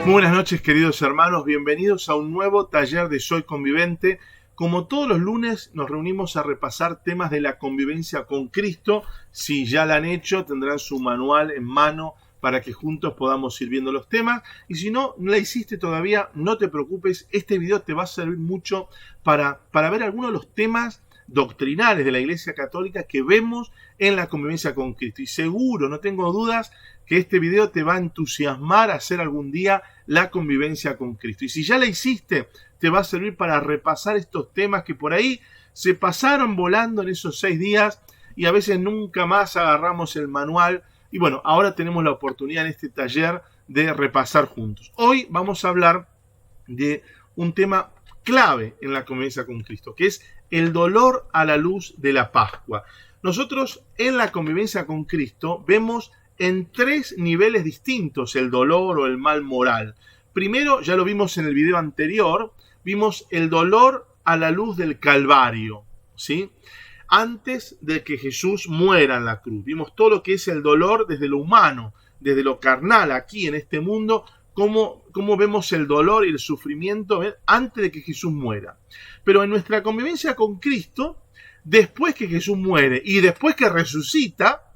Muy buenas noches, queridos hermanos, bienvenidos a un nuevo taller de Soy Convivente. Como todos los lunes nos reunimos a repasar temas de la convivencia con Cristo. Si ya la han hecho, tendrán su manual en mano para que juntos podamos ir viendo los temas. Y si no la hiciste todavía, no te preocupes, este video te va a servir mucho para ver algunos de los temas doctrinales de la Iglesia Católica que vemos en la convivencia con Cristo. Y seguro, no tengo dudas, que este video te va a entusiasmar a hacer algún día la convivencia con Cristo. Y si ya la hiciste, te va a servir para repasar estos temas que por ahí se pasaron volando en esos 6 días y a veces nunca más agarramos el manual. Y bueno, ahora tenemos la oportunidad en este taller de repasar juntos. Hoy vamos a hablar de un tema clave en la convivencia con Cristo, que es el dolor a la luz de la Pascua. Nosotros en la convivencia con Cristo vemos en 3 niveles distintos el dolor o el mal moral. Primero, ya lo vimos en el video anterior, vimos el dolor a la luz del Calvario, ¿sí? Antes de que Jesús muera en la cruz. Vimos todo lo que es el dolor desde lo humano, desde lo carnal, aquí en este mundo, cómo vemos el dolor y el sufrimiento antes de que Jesús muera. Pero en nuestra convivencia con Cristo, después que Jesús muere y después que resucita,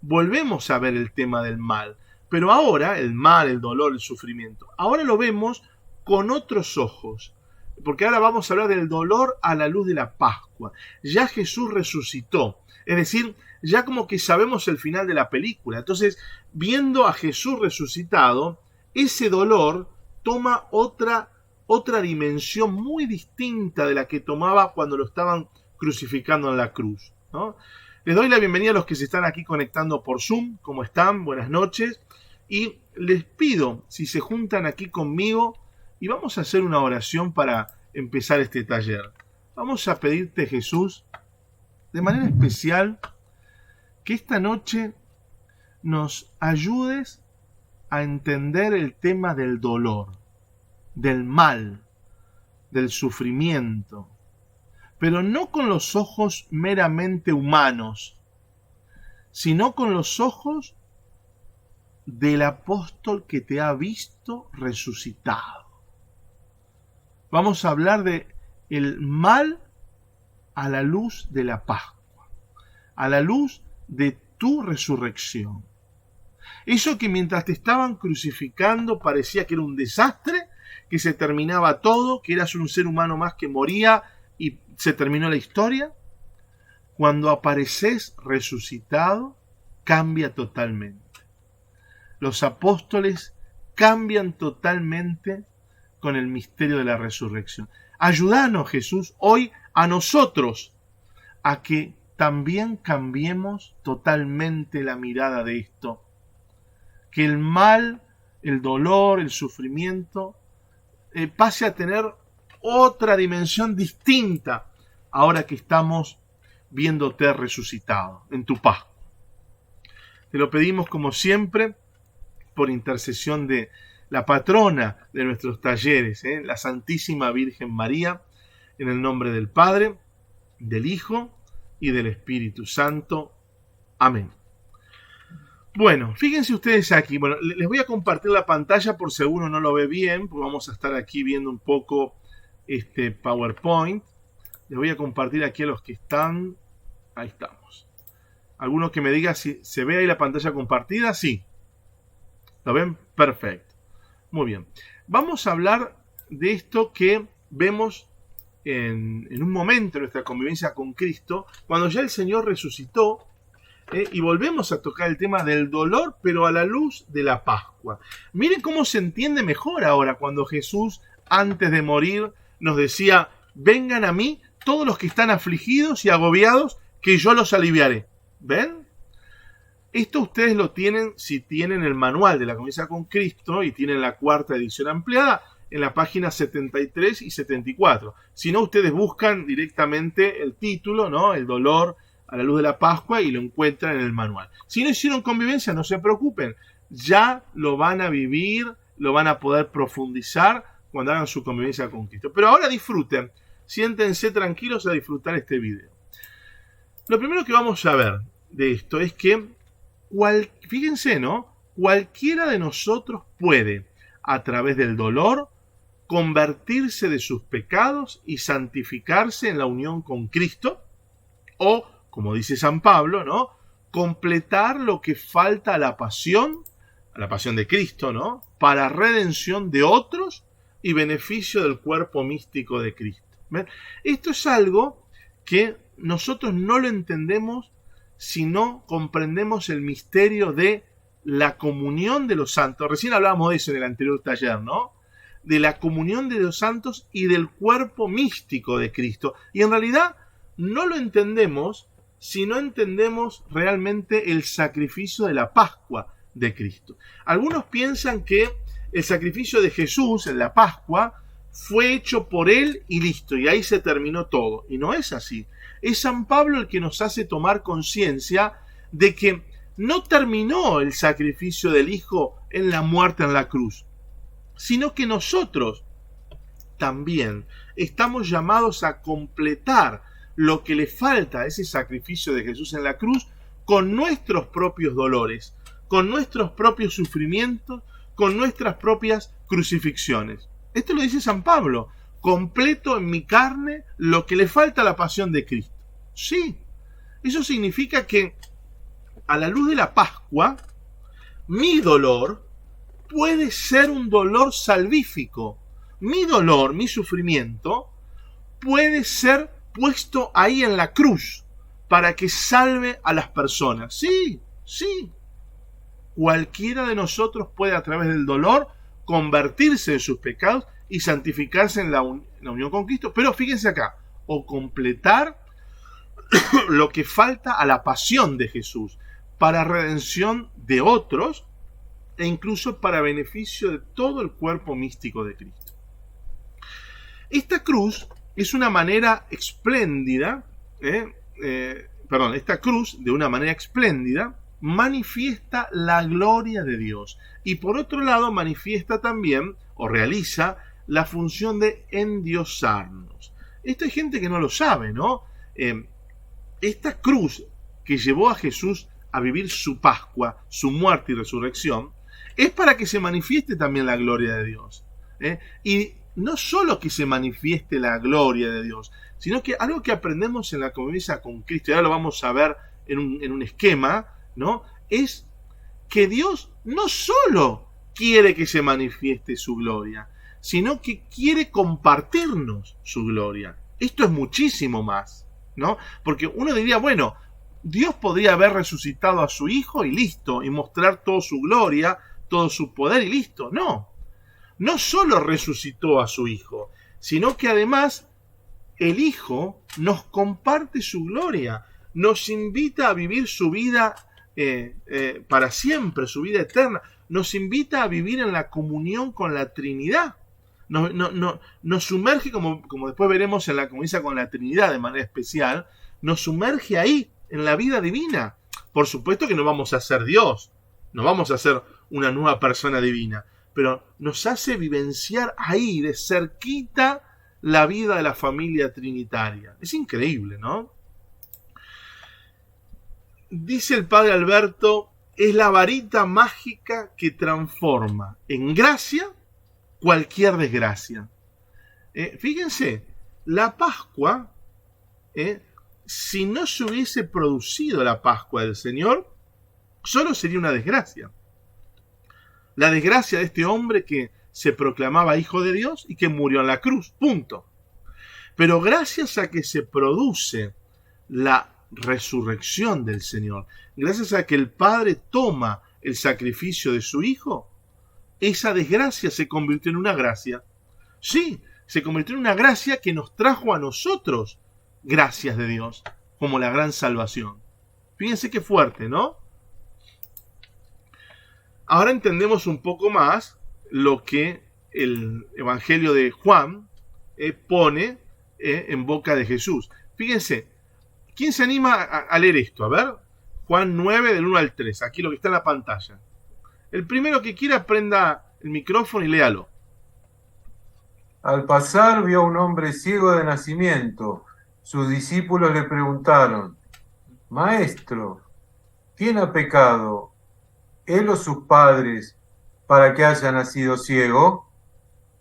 volvemos a ver el tema del mal. Pero ahora, el mal, el dolor, el sufrimiento, ahora lo vemos con otros ojos. Porque ahora vamos a hablar del dolor a la luz de la Pascua. Ya Jesús resucitó. Es decir, ya como que sabemos el final de la película. Entonces, viendo a Jesús resucitado, ese dolor toma otra dimensión muy distinta de la que tomaba cuando lo estaban crucificando en la cruz, ¿no? Les doy la bienvenida a los que se están aquí conectando por Zoom. ¿Cómo están? Buenas noches. Y les pido, si se juntan aquí conmigo, y vamos a hacer una oración para empezar este taller. Vamos a pedirte, Jesús, de manera especial, que esta noche nos ayudes a entender el tema del dolor, del mal, del sufrimiento, pero no con los ojos meramente humanos, sino con los ojos del apóstol que te ha visto resucitado. Vamos a hablar de el mal a la luz de la Pascua, a la luz de tu resurrección. Eso que mientras te estaban crucificando parecía que era un desastre, que se terminaba todo, que eras un ser humano más que moría y se terminó la historia. Cuando apareces resucitado, cambia totalmente. Los apóstoles cambian totalmente con el misterio de la resurrección. Ayúdanos, Jesús, hoy a nosotros a que también cambiemos totalmente la mirada de esto. Que el mal, el dolor, el sufrimiento pase a tener otra dimensión distinta ahora que estamos viéndote resucitado en tu Pascua. Te lo pedimos como siempre por intercesión de la patrona de nuestros talleres, la Santísima Virgen María, en el nombre del Padre, del Hijo y del Espíritu Santo. Amén. Bueno, fíjense ustedes aquí. Bueno, les voy a compartir la pantalla por si alguno no lo ve bien, porque vamos a estar aquí viendo un poco este PowerPoint. Les voy a compartir aquí a los que están. Ahí estamos. ¿Alguno que me diga si se ve ahí la pantalla compartida? Sí. ¿Lo ven? Perfecto. Muy bien. Vamos a hablar de esto que vemos en un momento de nuestra convivencia con Cristo, cuando ya el Señor resucitó, y volvemos a tocar el tema del dolor, pero a la luz de la Pascua. Miren cómo se entiende mejor ahora cuando Jesús, antes de morir, nos decía: vengan a mí todos los que están afligidos y agobiados, que yo los aliviaré. ¿Ven? Esto ustedes lo tienen si tienen el manual de la convivencia con Cristo y tienen la 4ª edición ampliada en la página 73 y 74. Si no, ustedes buscan directamente el título, ¿no? El dolor a la luz de la Pascua, y lo encuentran en el manual. Si no hicieron convivencia, no se preocupen. Ya lo van a vivir, lo van a poder profundizar cuando hagan su convivencia con Cristo. Pero ahora disfruten. Siéntense tranquilos a disfrutar este video. Lo primero que vamos a ver de esto es que, fíjense, ¿no? Cualquiera de nosotros puede, a través del dolor, convertirse de sus pecados y santificarse en la unión con Cristo, o, como dice San Pablo, ¿no?, completar lo que falta a la pasión de Cristo, ¿no?, para redención de otros y beneficio del cuerpo místico de Cristo. ¿Ven? Esto es algo que nosotros no lo entendemos si no comprendemos el misterio de la comunión de los santos. Recién hablábamos de eso en el anterior taller, ¿no? De la comunión de los santos y del cuerpo místico de Cristo. Y en realidad no lo entendemos si no entendemos realmente el sacrificio de la Pascua de Cristo. Algunos piensan que el sacrificio de Jesús en la Pascua fue hecho por él y listo, y ahí se terminó todo. Y no es así. Es San Pablo el que nos hace tomar conciencia de que no terminó el sacrificio del Hijo en la muerte en la cruz, sino que nosotros también estamos llamados a completar lo que le falta a ese sacrificio de Jesús en la cruz con nuestros propios dolores, con nuestros propios sufrimientos, con nuestras propias crucifixiones. Esto lo dice San Pablo: completo en mi carne lo que le falta a la pasión de Cristo. Sí, eso significa que a la luz de la Pascua, mi dolor puede ser un dolor salvífico. Mi dolor, mi sufrimiento, puede ser puesto ahí en la cruz para que salve a las personas. Sí, sí. Cualquiera de nosotros puede, a través del dolor, convertirse de sus pecados y santificarse en la unión con Cristo. Pero fíjense acá, o completar lo que falta a la pasión de Jesús para redención de otros e incluso para beneficio de todo el cuerpo místico de Cristo. Esta cruz es una manera espléndida, esta cruz, de una manera espléndida, manifiesta la gloria de Dios. Y por otro lado, manifiesta también, o realiza, la función de endiosarnos. Esto hay gente que no lo sabe, ¿no? Esta cruz que llevó a Jesús a vivir su Pascua, su muerte y resurrección, es para que se manifieste también la gloria de Dios. Y no solo que se manifieste la gloria de Dios, sino que algo que aprendemos en la convivencia con Cristo, y ahora lo vamos a ver en un esquema, ¿no?, es que Dios no solo quiere que se manifieste su gloria, sino que quiere compartirnos su gloria. Esto es muchísimo más, ¿no? Porque uno diría, bueno, Dios podría haber resucitado a su Hijo y listo, y mostrar toda su gloria, todo su poder y listo. No, no solo resucitó a su Hijo, sino que además el Hijo nos comparte su gloria, nos invita a vivir su vida para siempre, su vida eterna, nos invita a vivir en la comunión con la Trinidad. Nos sumerge, como después veremos en la comunión con la Trinidad de manera especial, nos sumerge ahí, en la vida divina. Por supuesto que no vamos a ser Dios, no vamos a ser una nueva persona divina, pero nos hace vivenciar ahí, de cerquita, la vida de la familia trinitaria. Es increíble, ¿no? Dice el padre Alberto, es la varita mágica que transforma en gracia cualquier desgracia. Fíjense, la Pascua, si no se hubiese producido la Pascua del Señor, solo sería una desgracia. La desgracia de este hombre que se proclamaba hijo de Dios y que murió en la cruz, punto. Pero gracias a que se produce la resurrección del Señor, gracias a que el Padre toma el sacrificio de su Hijo, esa desgracia se convirtió en una gracia. Sí, se convirtió en una gracia que nos trajo a nosotros gracias de Dios, como la gran salvación. Fíjense qué fuerte, ¿no? Ahora entendemos un poco más lo que el Evangelio de Juan pone en boca de Jesús. Fíjense, ¿quién se anima a leer esto? A ver, Juan 9, del 1 al 3, aquí lo que está en la pantalla. El primero que quiera prenda el micrófono y léalo. Al pasar vio a un hombre ciego de nacimiento. Sus discípulos le preguntaron: Maestro, ¿quién ha pecado, él o sus padres, para que haya nacido ciego?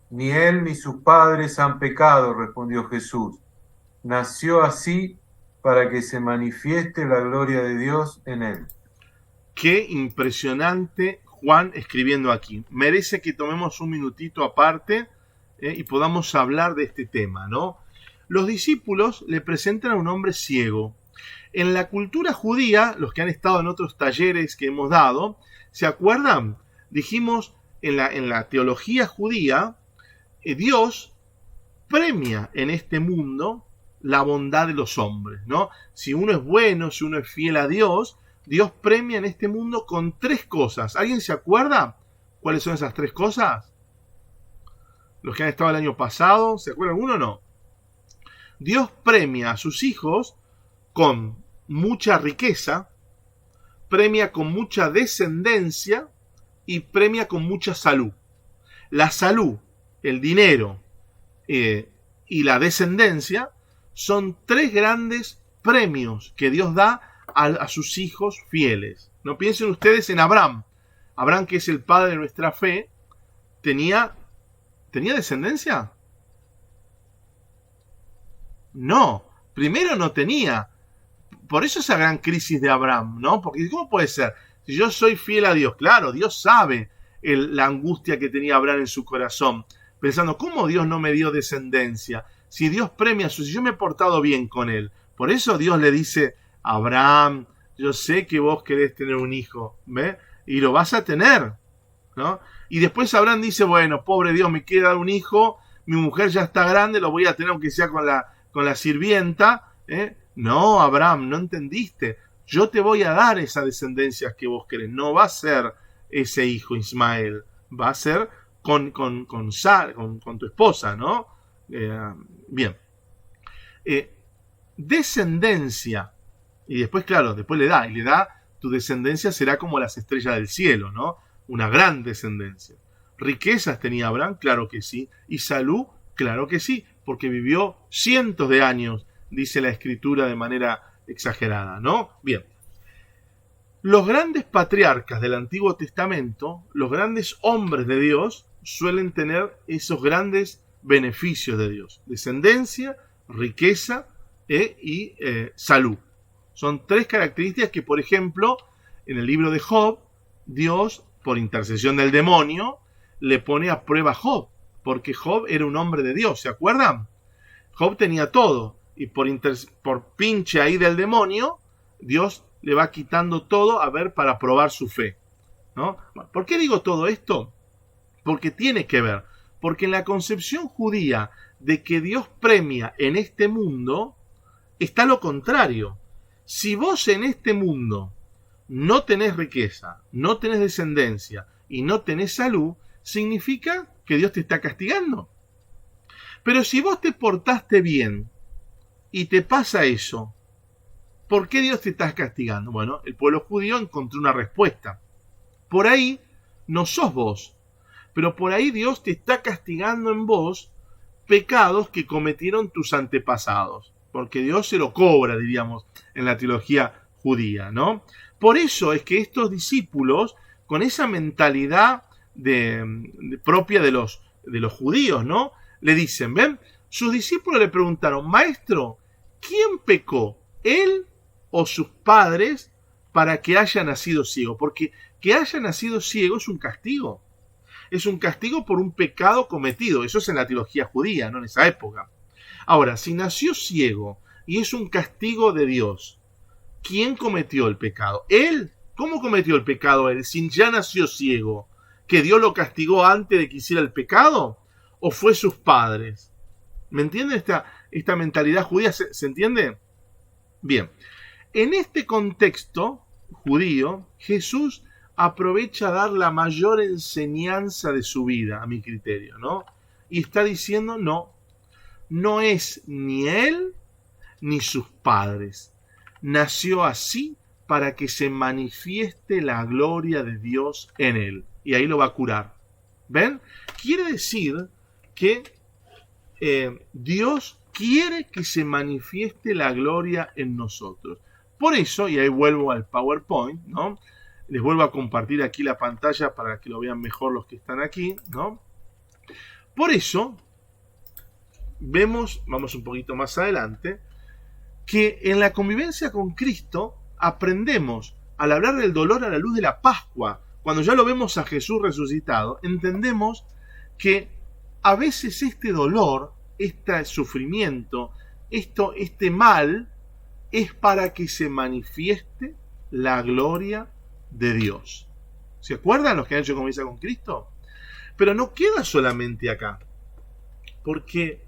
Ni él ni sus padres han pecado, respondió Jesús. Nació así para que se manifieste la gloria de Dios en él. Qué impresionante Juan escribiendo aquí. Merece que tomemos un minutito aparte y podamos hablar de este tema, ¿no? Los discípulos le presentan a un hombre ciego. En la cultura judía, los que han estado en otros talleres que hemos dado, ¿se acuerdan? Dijimos en la teología judía, Dios premia en este mundo la bondad de los hombres, ¿no? Si uno es bueno, si uno es fiel a Dios, Dios premia en este mundo con 3 cosas. ¿Alguien se acuerda cuáles son esas 3 cosas? Los que han estado el año pasado, ¿se acuerdan alguno o no? Dios premia a sus hijos con mucha riqueza, premia con mucha descendencia y premia con mucha salud. La salud, el dinero y la descendencia son 3 grandes premios que Dios da a sus hijos fieles. No piensen ustedes en Abraham. Abraham, que es el padre de nuestra fe, ¿tenía descendencia? No, primero no tenía. Por eso esa gran crisis de Abraham, ¿no? Porque ¿cómo puede ser? Si yo soy fiel a Dios, claro, Dios sabe la angustia que tenía Abraham en su corazón, pensando, ¿cómo Dios no me dio descendencia? Si Dios premia a sus hijos, yo me he portado bien con él. Por eso Dios le dice, Abraham, yo sé que vos querés tener un hijo, ¿ve? Y lo vas a tener, ¿no? Y después Abraham dice, bueno, pobre Dios, me quiere dar un hijo, mi mujer ya está grande, lo voy a tener aunque sea con la sirvienta, ¿eh? No, Abraham, no entendiste. Yo te voy a dar esa descendencia que vos querés. No va a ser ese hijo Ismael, va a ser con tu esposa, ¿no? Bien. Descendencia. Y después, claro, después le da, tu descendencia será como las estrellas del cielo, ¿no? Una gran descendencia. ¿Riquezas tenía Abraham? Claro que sí. ¿Y salud? Claro que sí, porque vivió cientos de años, dice la Escritura de manera exagerada, ¿no? Bien. Los grandes patriarcas del Antiguo Testamento, los grandes hombres de Dios, suelen tener esos grandes beneficios de Dios. Descendencia, riqueza y salud. Son 3 características que, por ejemplo, en el libro de Job, Dios, por intercesión del demonio, le pone a prueba a Job, porque Job era un hombre de Dios, ¿se acuerdan? Job tenía todo, y por pinche ahí del demonio, Dios le va quitando todo, para probar su fe, ¿no? ¿Por qué digo todo esto? Porque tiene que ver, porque en la concepción judía de que Dios premia en este mundo, está lo contrario. Si vos en este mundo no tenés riqueza, no tenés descendencia y no tenés salud, significa que Dios te está castigando. Pero si vos te portaste bien y te pasa eso, ¿por qué Dios te está castigando? Bueno, el pueblo judío encontró una respuesta. Por ahí no sos vos, pero por ahí Dios te está castigando en vos pecados que cometieron tus antepasados, porque Dios se lo cobra, diríamos, en la teología judía, ¿no? Por eso es que estos discípulos, con esa mentalidad propia de los judíos, ¿no? Le dicen, ¿ven? Sus discípulos le preguntaron, maestro, ¿quién pecó, él o sus padres, para que haya nacido ciego? Porque que haya nacido ciego es un castigo. Es un castigo por un pecado cometido. Eso es en la teología judía, no en esa época. Ahora, si nació ciego y es un castigo de Dios, ¿quién cometió el pecado? ¿Él? ¿Cómo cometió el pecado él si ya nació ciego? ¿Que Dios lo castigó antes de que hiciera el pecado? ¿O fue sus padres? ¿Me entienden esta mentalidad judía? ¿Se entiende? Bien. En este contexto judío, Jesús aprovecha a dar la mayor enseñanza de su vida, a mi criterio, ¿no? Y está diciendo, no es ni él ni sus padres. Nació así para que se manifieste la gloria de Dios en él. Y ahí lo va a curar. ¿Ven? Quiere decir que Dios quiere que se manifieste la gloria en nosotros. Por eso, y ahí vuelvo al PowerPoint, ¿no? Les vuelvo a compartir aquí la pantalla para que lo vean mejor los que están aquí, ¿no? Por eso, vemos, vamos un poquito más adelante, que en la convivencia con Cristo aprendemos, al hablar del dolor a la luz de la Pascua, cuando ya lo vemos a Jesús resucitado, entendemos que a veces este dolor, este sufrimiento, este mal, es para que se manifieste la gloria de Dios. ¿Se acuerdan los que han hecho convivencia con Cristo? Pero no queda solamente acá, porque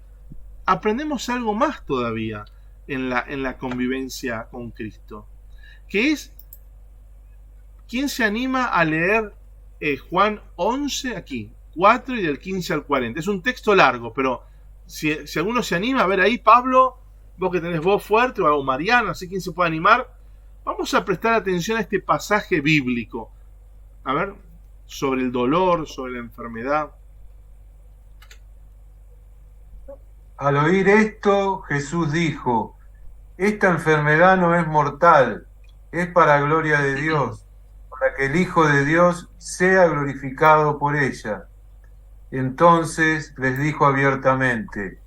aprendemos algo más todavía en la convivencia con Cristo, que es, ¿quién se anima a leer Juan 11 aquí? 4 y del 15 al 40. Es un texto largo, pero si alguno se anima, a ver ahí, Pablo, vos que tenés voz fuerte, o Mariano, así quien se puede animar, vamos a prestar atención a este pasaje bíblico. A ver, sobre el dolor, sobre la enfermedad. Al oír esto, Jesús dijo: esta enfermedad no es mortal, es para gloria de Dios, para que el Hijo de Dios sea glorificado por ella. Entonces les dijo abiertamente: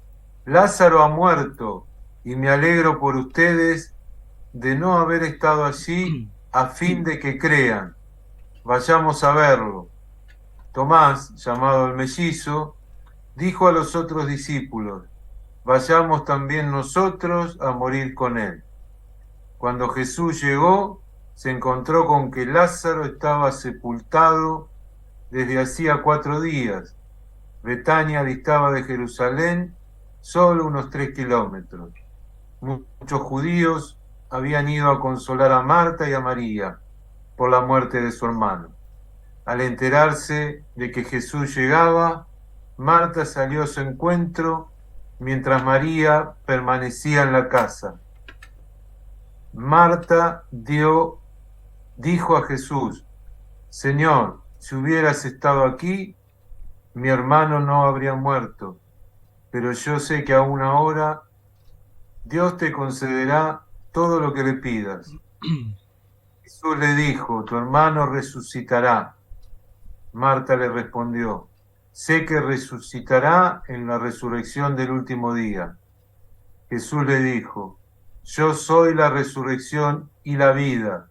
Lázaro ha muerto, y me alegro por ustedes de no haber estado allí, a fin de que crean. Vayamos a verlo. Tomás, llamado el mellizo, dijo a los otros discípulos: vayamos también nosotros a morir con él. Cuando Jesús llegó, se encontró con que Lázaro estaba sepultado desde hacía 4 días. Betania distaba de Jerusalén solo unos 3 kilómetros. Muchos judíos habían ido a consolar a Marta y a María por la muerte de su hermano. Al enterarse de que Jesús llegaba, Marta salió a su encuentro mientras María permanecía en la casa. Marta dijo a Jesús: Señor, si hubieras estado aquí, mi hermano no habría muerto, pero yo sé que aún ahora Dios te concederá todo lo que le pidas. Jesús le dijo: tu hermano resucitará. Marta le respondió: sé que resucitará en la resurrección del último día. Jesús le dijo: yo soy la resurrección y la vida.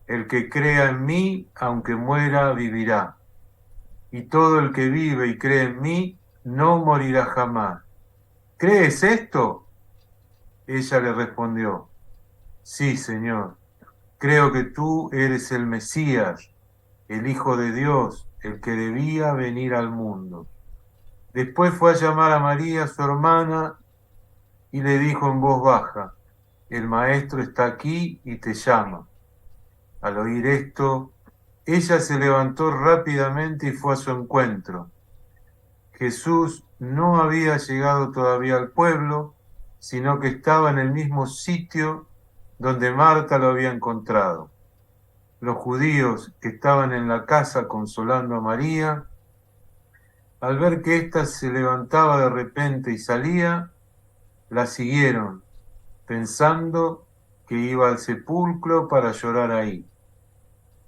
El que crea en mí, aunque muera, vivirá. Y todo el que vive y cree en mí, no morirá jamás. ¿Crees esto? Ella le respondió: sí, Señor. Creo que tú eres el Mesías, el Hijo de Dios, el que debía venir al mundo. Después fue a llamar a María, su hermana, y le dijo en voz baja: el Maestro está aquí y te llama. Al oír esto, ella se levantó rápidamente y fue a su encuentro. Jesús no había llegado todavía al pueblo, sino que estaba en el mismo sitio donde Marta lo había encontrado. Los judíos que estaban en la casa consolando a María, al ver que ésta se levantaba de repente y salía, la siguieron, pensando que iba al sepulcro para llorar ahí.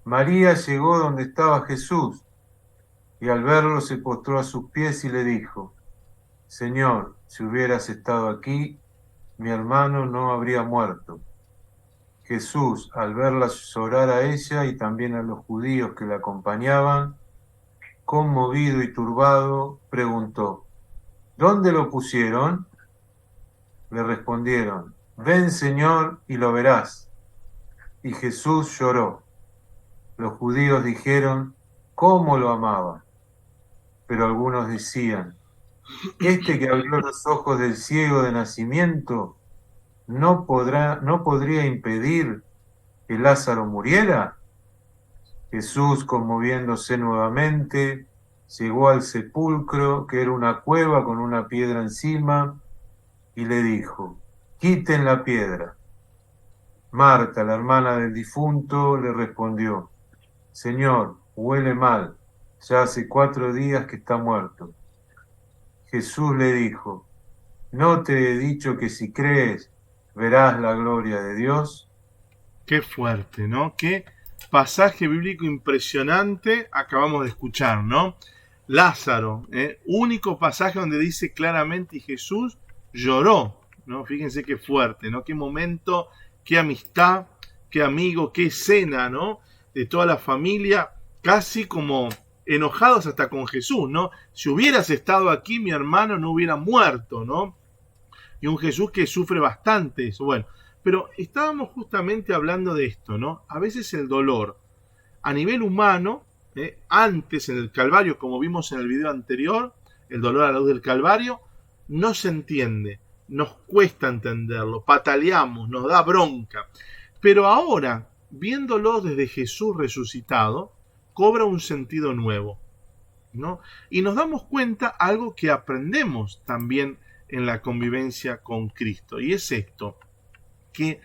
María llegó donde estaba Jesús y al verlo se postró a sus pies y le dijo: Señor, si hubieras estado aquí, mi hermano no habría muerto. Jesús, al verla llorar a ella y también a los judíos que la acompañaban, conmovido y turbado, preguntó: ¿dónde lo pusieron? Le respondieron: ven, Señor, y lo verás. Y Jesús lloró. Los judíos dijeron: ¿cómo lo amaba? Pero algunos decían: este que abrió los ojos del ciego de nacimiento, ¿no podría impedir que Lázaro muriera? Jesús, conmoviéndose nuevamente, llegó al sepulcro, que era una cueva con una piedra encima, y le dijo: quiten la piedra. Marta, la hermana del difunto, le respondió: Señor, huele mal, ya hace 4 días que está muerto. Jesús le dijo: ¿no te he dicho que si crees verás la gloria de Dios? Qué fuerte, ¿no? Qué pasaje bíblico impresionante acabamos de escuchar, ¿no? Lázaro, único pasaje donde dice claramente y Jesús lloró, ¿no? Fíjense qué fuerte, ¿no? Qué momento, qué amistad, qué amigo, qué escena, ¿no? De toda la familia, casi como enojados hasta con Jesús, ¿no? Si hubieras estado aquí, mi hermano no hubiera muerto, ¿no? Y un Jesús que sufre bastante eso. Bueno, pero estábamos justamente hablando de esto, ¿no? A veces el dolor a nivel humano, antes en el Calvario, como vimos en el video anterior, el dolor a la luz del Calvario, no se entiende, nos cuesta entenderlo, pataleamos, nos da bronca. Pero ahora, viéndolo desde Jesús resucitado, cobra un sentido nuevo, ¿no? Y nos damos cuenta algo que aprendemos también en la convivencia con Cristo, y es esto, que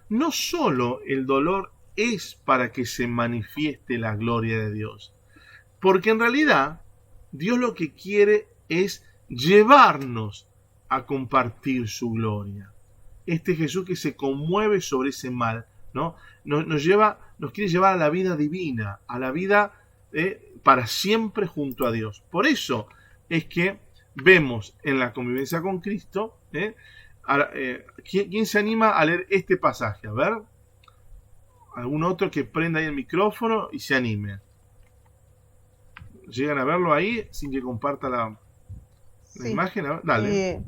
no solo el dolor es para que se manifieste la gloria de Dios, porque en realidad Dios lo que quiere es llevarnos a compartir su gloria. Este Jesús que se conmueve sobre ese mal, ¿no? Nos quiere llevar a la vida divina, a la vida para siempre junto a Dios. Por eso es que vemos en la convivencia con Cristo, ¿quién se anima a leer este pasaje? A ver, algún otro que prenda ahí el micrófono y se anime. ¿Llegan a verlo ahí sin que comparta la imagen? Dale.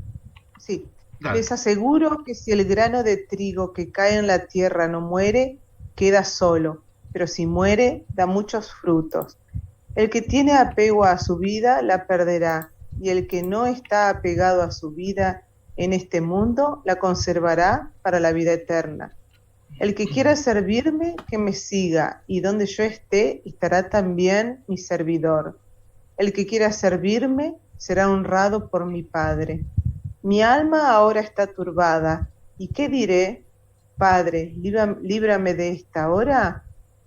Sí. Dale. Les aseguro que si el grano de trigo que cae en la tierra no muere, queda solo, pero si muere, da muchos frutos. El que tiene apego a su vida la perderá, y el que no está apegado a su vida en este mundo la conservará para la vida eterna. El que quiera servirme, que me siga, y donde yo esté, estará también mi servidor. El que quiera servirme, será honrado por mi Padre. Mi alma ahora está turbada, ¿y qué diré? Padre, líbrame de esta hora.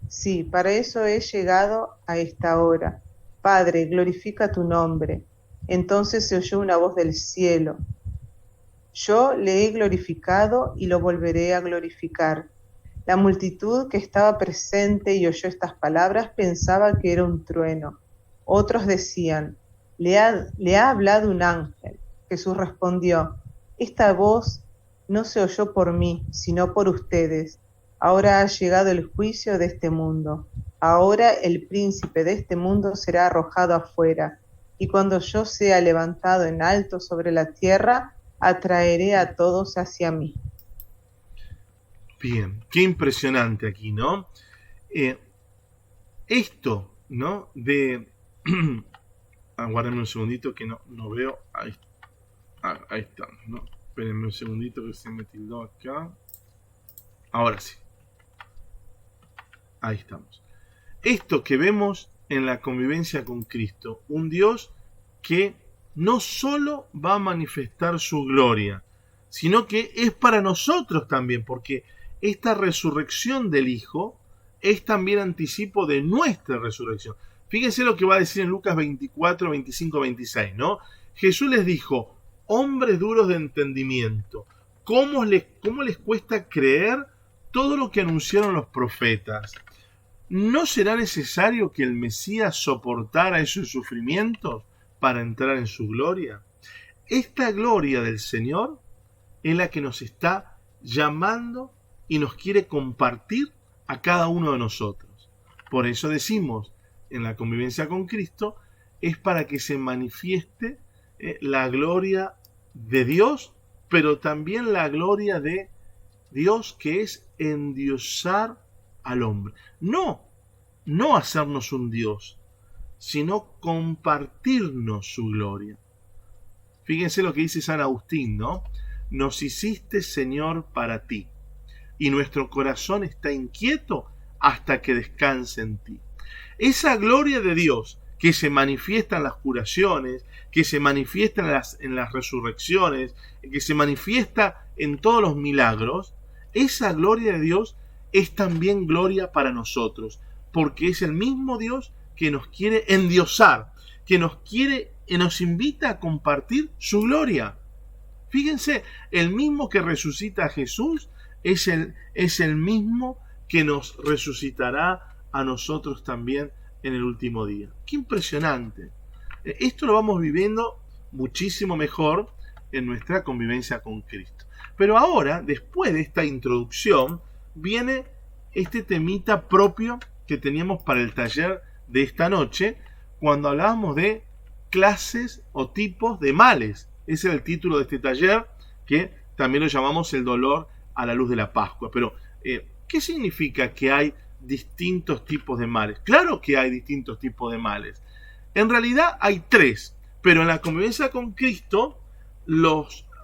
Sí, para eso he llegado a esta hora. Padre, glorifica tu nombre. Entonces se oyó una voz del cielo. Yo le he glorificado y lo volveré a glorificar. La multitud que estaba presente y oyó estas palabras pensaba que era un trueno. Otros decían, le ha hablado un ángel. Jesús respondió, esta voz no se oyó por mí, sino por ustedes. Ahora ha llegado el juicio de este mundo. Ahora el príncipe de este mundo será arrojado afuera. Y cuando yo sea levantado en alto sobre la tierra, atraeré a todos hacia mí. Bien, qué impresionante aquí, ¿no? Esto, ¿no? Aguárdenme un segundito que no veo. Ahí está, ¿no? Espérenme un segundito que se me tildó acá. Ahora sí. Ahí estamos. Esto que vemos en la convivencia con Cristo, un Dios que no solo va a manifestar su gloria, sino que es para nosotros también, porque esta resurrección del Hijo es también anticipo de nuestra resurrección. Fíjense lo que va a decir en Lucas 24, 25, 26, ¿no? Jesús les dijo, hombres duros de entendimiento, ¿cómo les cuesta creer todo lo que anunciaron los profetas? ¿No será necesario que el Mesías soportara esos sufrimientos para entrar en su gloria? Esta gloria del Señor es la que nos está llamando y nos quiere compartir a cada uno de nosotros. Por eso decimos, en la convivencia con Cristo, es para que se manifieste la gloria de Dios, pero también la gloria de Dios, que es endiosar al hombre. No hacernos un Dios, sino compartirnos su gloria. Fíjense lo que dice San Agustín, ¿no? Nos hiciste, Señor, para ti, y nuestro corazón está inquieto hasta que descanse en ti. Esa gloria de Dios que se manifiesta en las curaciones, que se manifiesta en las resurrecciones, que se manifiesta en todos los milagros, esa gloria de Dios es también gloria para nosotros, porque es el mismo Dios que nos quiere endiosar, que nos invita a compartir su gloria. Fíjense, el mismo que resucita a Jesús es el mismo que nos resucitará a nosotros también en el último día. ¡Qué impresionante! Esto lo vamos viviendo muchísimo mejor en nuestra convivencia con Cristo. Pero ahora, después de esta introducción, viene este temita propio que teníamos para el taller de esta noche, cuando hablábamos de clases o tipos de males. Ese es el título de este taller, que también lo llamamos el dolor a la luz de la Pascua. Pero, ¿qué significa que hay distintos tipos de males? Claro que hay distintos tipos de males. En realidad hay 3, pero en la convivencia con Cristo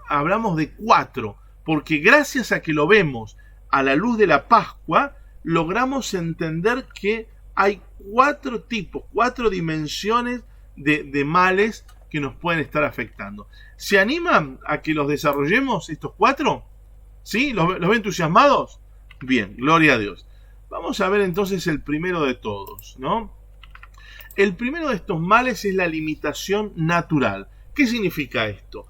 hablamos de 4, porque gracias a que lo vemos a la luz de la Pascua, logramos entender que hay 4 tipos, 4 dimensiones de males que nos pueden estar afectando. ¿Se animan a que los desarrollemos estos 4? ¿Sí? ¿Los ven entusiasmados? Bien, gloria a Dios. Vamos a ver entonces el primero de todos, ¿no? El primero de estos males es la limitación natural. ¿Qué significa esto?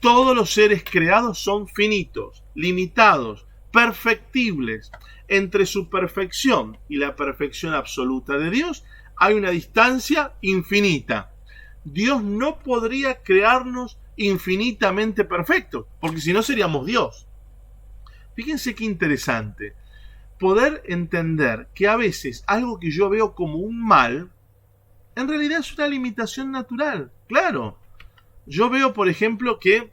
Todos los seres creados son finitos, limitados, perfectibles. Entre su perfección y la perfección absoluta de Dios hay una distancia infinita. Dios no podría crearnos infinitamente perfectos, porque si no seríamos Dios. Fíjense qué interesante. Poder entender que a veces algo que yo veo como un mal, en realidad es una limitación natural. Claro. Yo veo, por ejemplo, que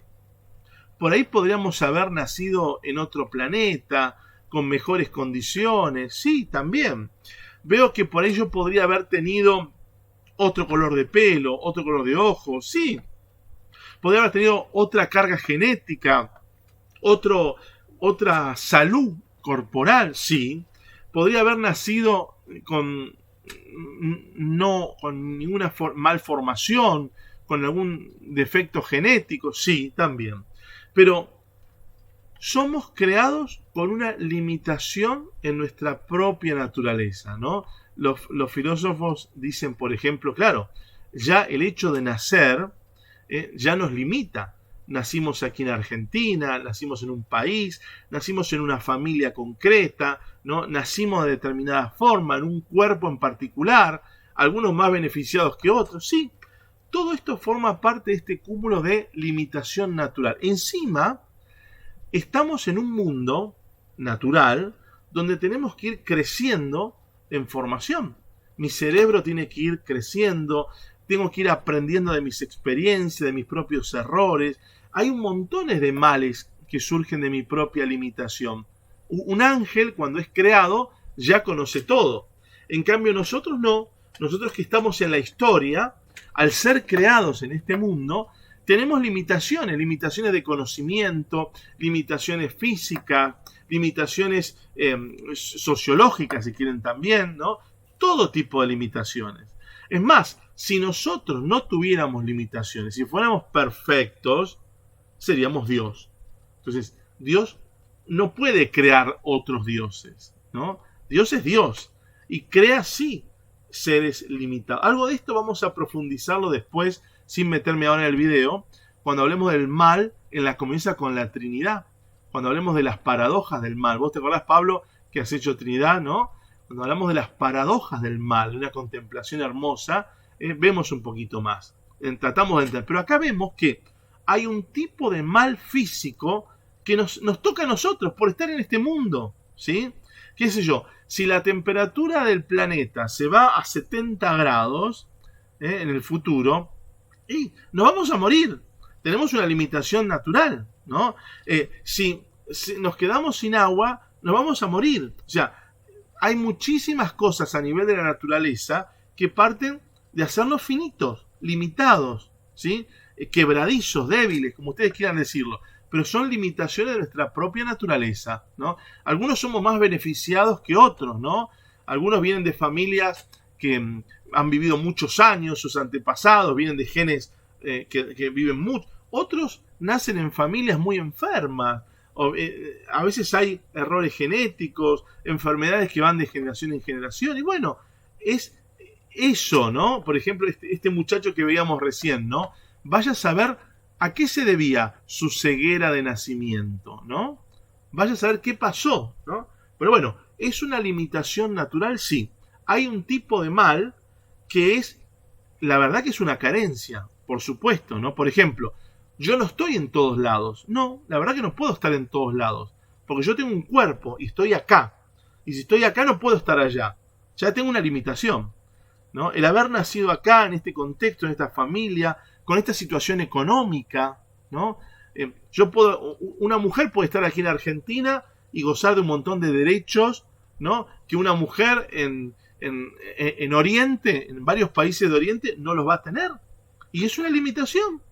por ahí podríamos haber nacido en otro planeta, con mejores condiciones. Sí, también. Veo que por ahí yo podría haber tenido otro color de pelo, otro color de ojos. Sí. Podría haber tenido otra carga genética, otra salud corporal. Sí. Podría haber nacido con ninguna malformación, con algún defecto genético. Sí, también. Pero somos creados con una limitación en nuestra propia naturaleza, ¿no? Los filósofos dicen, por ejemplo, claro, ya el hecho de nacer ya nos limita. Nacimos aquí en Argentina, nacimos en un país, nacimos en una familia concreta, ¿no? Nacimos de determinada forma, en un cuerpo en particular, algunos más beneficiados que otros. Sí, todo esto forma parte de este cúmulo de limitación natural. Encima, estamos en un mundo natural donde tenemos que ir creciendo en formación. Mi cerebro tiene que ir creciendo, tengo que ir aprendiendo de mis experiencias, de mis propios errores. Hay un montón de males que surgen de mi propia limitación. Un ángel, cuando es creado, ya conoce todo. En cambio, nosotros no. Nosotros que estamos en la historia, al ser creados en este mundo, tenemos limitaciones de conocimiento, limitaciones físicas, limitaciones sociológicas, si quieren también, ¿no? Todo tipo de limitaciones. Es más, si nosotros no tuviéramos limitaciones, si fuéramos perfectos, seríamos Dios. Entonces, Dios no puede crear otros dioses, ¿no? Dios es Dios y crea, sí, seres limitados. Algo de esto vamos a profundizarlo después, sin meterme ahora en el video, cuando hablemos del mal en la convivencia con la Trinidad, cuando hablemos de las paradojas del mal. ¿Vos te acordás, Pablo, que has hecho Trinidad, no? Cuando hablamos de las paradojas del mal, de una contemplación hermosa, vemos un poquito más. Tratamos de entender. Pero acá vemos que hay un tipo de mal físico que nos toca a nosotros por estar en este mundo, ¿sí? ¿Qué sé yo? Si la temperatura del planeta se va a 70 grados en el futuro, y nos vamos a morir. Tenemos una limitación natural, ¿no? Si nos quedamos sin agua, nos vamos a morir. O sea, hay muchísimas cosas a nivel de la naturaleza que parten de hacernos finitos, limitados, ¿sí? Quebradizos, débiles, como ustedes quieran decirlo. Pero son limitaciones de nuestra propia naturaleza, ¿no? Algunos somos más beneficiados que otros, ¿no? Algunos vienen de familias que han vivido muchos años, sus antepasados vienen de genes que viven mucho. Otros nacen en familias muy enfermas. A veces hay errores genéticos, enfermedades que van de generación en generación. Y bueno, es eso, ¿no? Por ejemplo, este muchacho que veíamos recién, ¿no? Vaya a saber a qué se debía su ceguera de nacimiento, ¿no? Vaya a saber qué pasó, ¿no? Pero bueno, ¿es una limitación natural? Sí. hay un tipo de mal que es, la verdad que es una carencia, por supuesto, ¿no? Por ejemplo, yo no estoy en todos lados. No, la verdad que no puedo estar en todos lados, porque yo tengo un cuerpo y estoy acá. Y si estoy acá no puedo estar allá. Ya tengo una limitación, ¿no? El haber nacido acá, en este contexto, en esta familia, con esta situación económica, ¿no? Una mujer puede estar aquí en Argentina y gozar de un montón de derechos, ¿no? Que una mujer en Oriente, en varios países de Oriente, no los va a tener. Y es una limitación,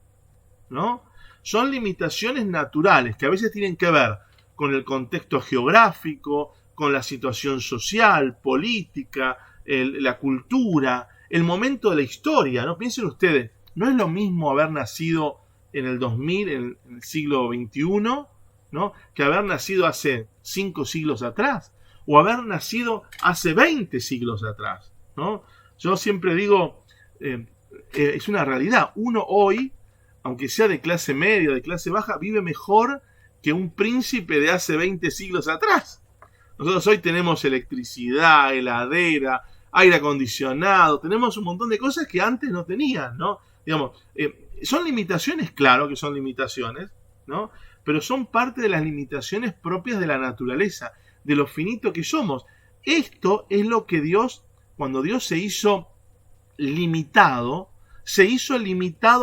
¿no? Son limitaciones naturales que a veces tienen que ver con el contexto geográfico, con la situación social, política, la cultura, el momento de la historia, ¿no? Piensen ustedes, no es lo mismo haber nacido en el 2000, en el siglo XXI, ¿no? Que haber nacido hace 5 siglos atrás, o haber nacido hace 20 siglos atrás, ¿no? Yo siempre digo, es una realidad, uno hoy, aunque sea de clase media, de clase baja, vive mejor que un príncipe de hace 20 siglos atrás. Nosotros hoy tenemos electricidad, heladera, aire acondicionado, tenemos un montón de cosas que antes no tenían, ¿no? Digamos, son limitaciones, claro que son limitaciones, ¿no? Pero son parte de las limitaciones propias de la naturaleza, de lo finito que somos. Esto es lo que Dios, cuando Dios se hizo limitado